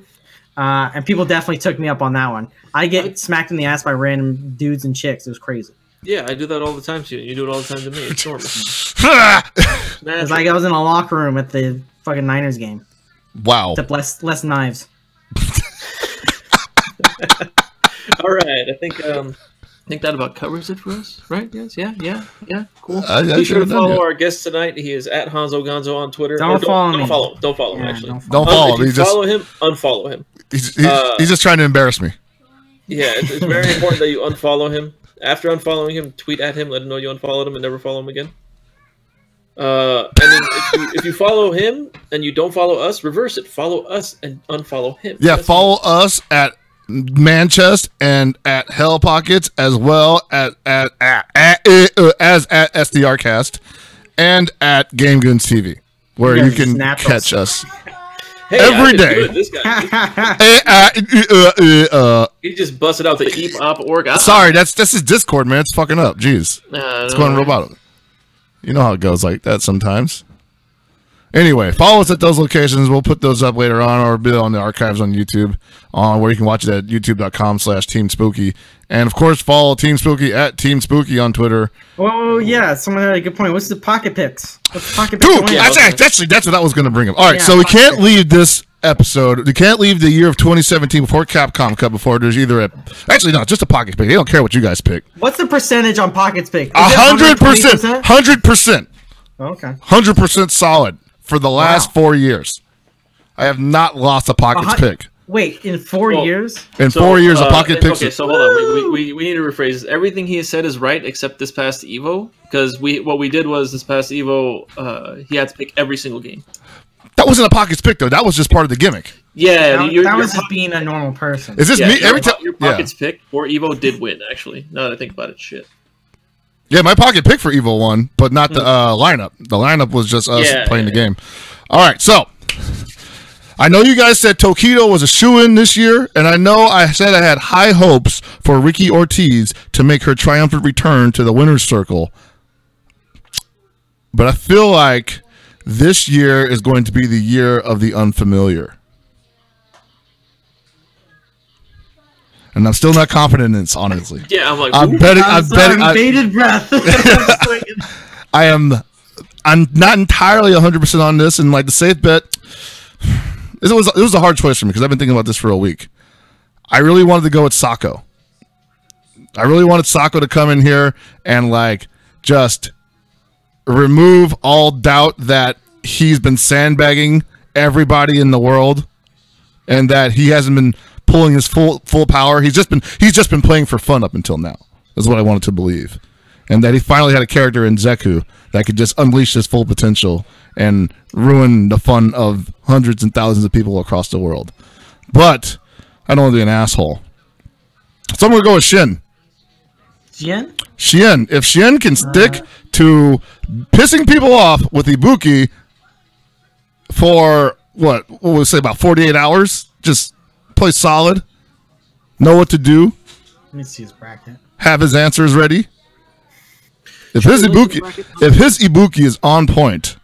and people definitely took me up on that one. I get smacked in the ass by random dudes and chicks. It was crazy. Yeah, I do that all the time to you. You do it all the time to me. It's normal. It's like I was in a locker room at the fucking Niners game. Wow. Except less knives. All right, I think that about covers it for us, right? Yes, yeah, cool. Be sure to follow our guest tonight. He is at Honzo Gonzo on Twitter. Don't follow him. Don't follow him. Actually, don't follow him. If you follow him, unfollow him. He's just trying to embarrass me. Yeah, it's very important that you unfollow him. After unfollowing him, tweet at him, let him know you unfollowed him, and never follow him again. And then if you follow him and you don't follow us, reverse it. Follow us and unfollow him. Yeah, follow us at Manchest and at Hell Pockets, as well as at SDRcast and at Game Goons TV, where you can catch us every day. He just busted out the EPOP org. Sorry, that's his Discord, man. It's fucking up. Jeez, it's going robotic. You know how it goes like that sometimes. Anyway, follow us at those locations. We'll put those up later on, or be on the archives on YouTube, where you can watch it at youtube.com/TeamSpooky. And, of course, follow Team Spooky at Team Spooky on Twitter. Oh, yeah. Someone had a good point. What's the pocket picks? What's the pocket picks? That's what I was going to bring up. All right, so we can't leave this episode. We can't leave the year of 2017 before Capcom Cup before there's either a... Actually, no, just a pocket pick. They don't care what you guys pick. What's the percentage on pockets pick? 100%. 100%. Okay. 100% solid. For the last 4 years, I have not lost a pockets pick. Wait, in 4 years? In 4 years, a pocket pick. Okay, so hold on. We need to rephrase this. Everything he has said is right, except this past Evo. Because what we did was this past Evo, he had to pick every single game. That wasn't a pockets pick, though. That was just part of the gimmick. Yeah, that was just being a normal person. Is this me? Every time your pockets pick for Evo did win, actually. Now that I think about it, shit. Yeah, my pocket pick for Evo won, but not the lineup. The lineup was just us playing the game. All right, so I know you guys said Tokido was a shoo-in this year, and I know I said I had high hopes for Ricky Ortiz to make her triumphant return to the winner's circle. But I feel like this year is going to be the year of the unfamiliar. And I'm still not confident in this, honestly. Yeah, I'm like, I'm betting. Bated breath. I'm not entirely 100% on this, and like the safe bet, it was a hard choice for me because I've been thinking about this for a week. I really wanted to go with Sako. I really wanted Sako to come in here and like just remove all doubt that he's been sandbagging everybody in the world, and that he hasn't been pulling his full power. He's just been playing for fun up until now. That's what I wanted to believe, and that he finally had a character in Zeku that could just unleash his full potential and ruin the fun of hundreds and thousands of people across the world. But I don't want to be an asshole, so I'm gonna go with Shin. Shin. If Shin can stick to pissing people off with Ibuki for what would we say, about 48 hours, just play solid, know what to do. Let me see his bracket. Have his answers ready. If his Ibuki is on point,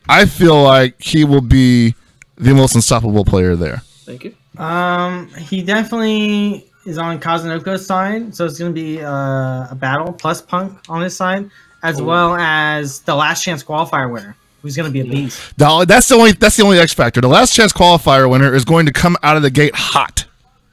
I feel like he will be the most unstoppable player there. Thank you. He definitely is on Kazunoko's side, so it's going to be a battle plus Punk on his side, as well as the last chance qualifier winner, who's going to be a beast. That's the only X factor. The last chance qualifier winner is going to come out of the gate hot.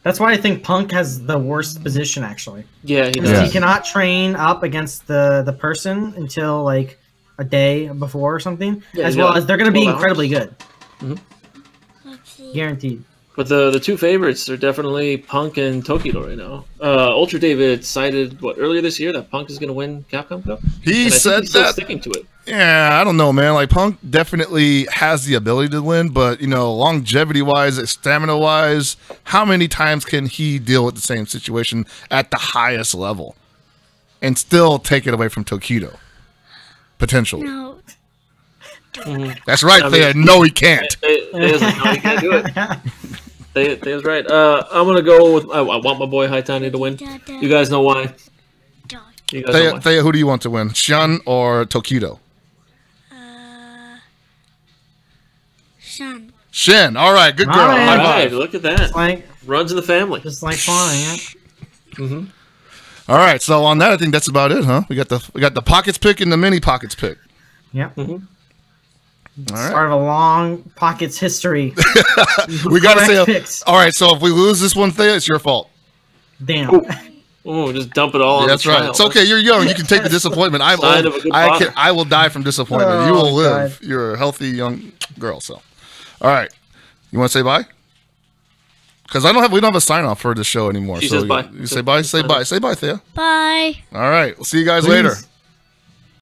That's why I think Punk has the worst position, actually. Yeah, he does. He cannot train up against the person until like a day before or something. Yeah, as well as they're going to be incredibly good. Mm-hmm. Guaranteed. But the two favorites are definitely Punk and Tokido right now. Ultra David cited earlier this year that Punk is going to win Capcom Cup. He said he's that. Sticking to it. Yeah, I don't know, man. Like Punk definitely has the ability to win, but longevity-wise, stamina-wise, how many times can he deal with the same situation at the highest level and still take it away from Tokido? Potentially. No. Mm-hmm. That's right, Thea. No, he can't. Thea's like, no, he can't do it. Thea's right. I'm going to go with... I want my boy Haitani to win. You guys know why. Thea, who do you want to win? Shun or Tokido? Shin. All right, good girl. All right, look at that. Runs in the family. Just like flying, yeah. Mm-hmm. All right, so on that, I think that's about it, huh? We got the pockets pick and the mini pockets pick. Yep. Mm-hmm. All right. Start of a long pockets history. We got to say, picks. All right, so if we lose this one, Thea, it's your fault. Damn. Oh, just dump it all on That's the right. child. It's okay. You're young. You can take the disappointment. I will die from disappointment. You will live. God. You're a healthy young girl. So, all right. You want to say bye? Because we don't have a sign off for the show anymore. She says bye. You say bye. Say bye. Say bye, Thea. Bye. All right. We'll see you guys later.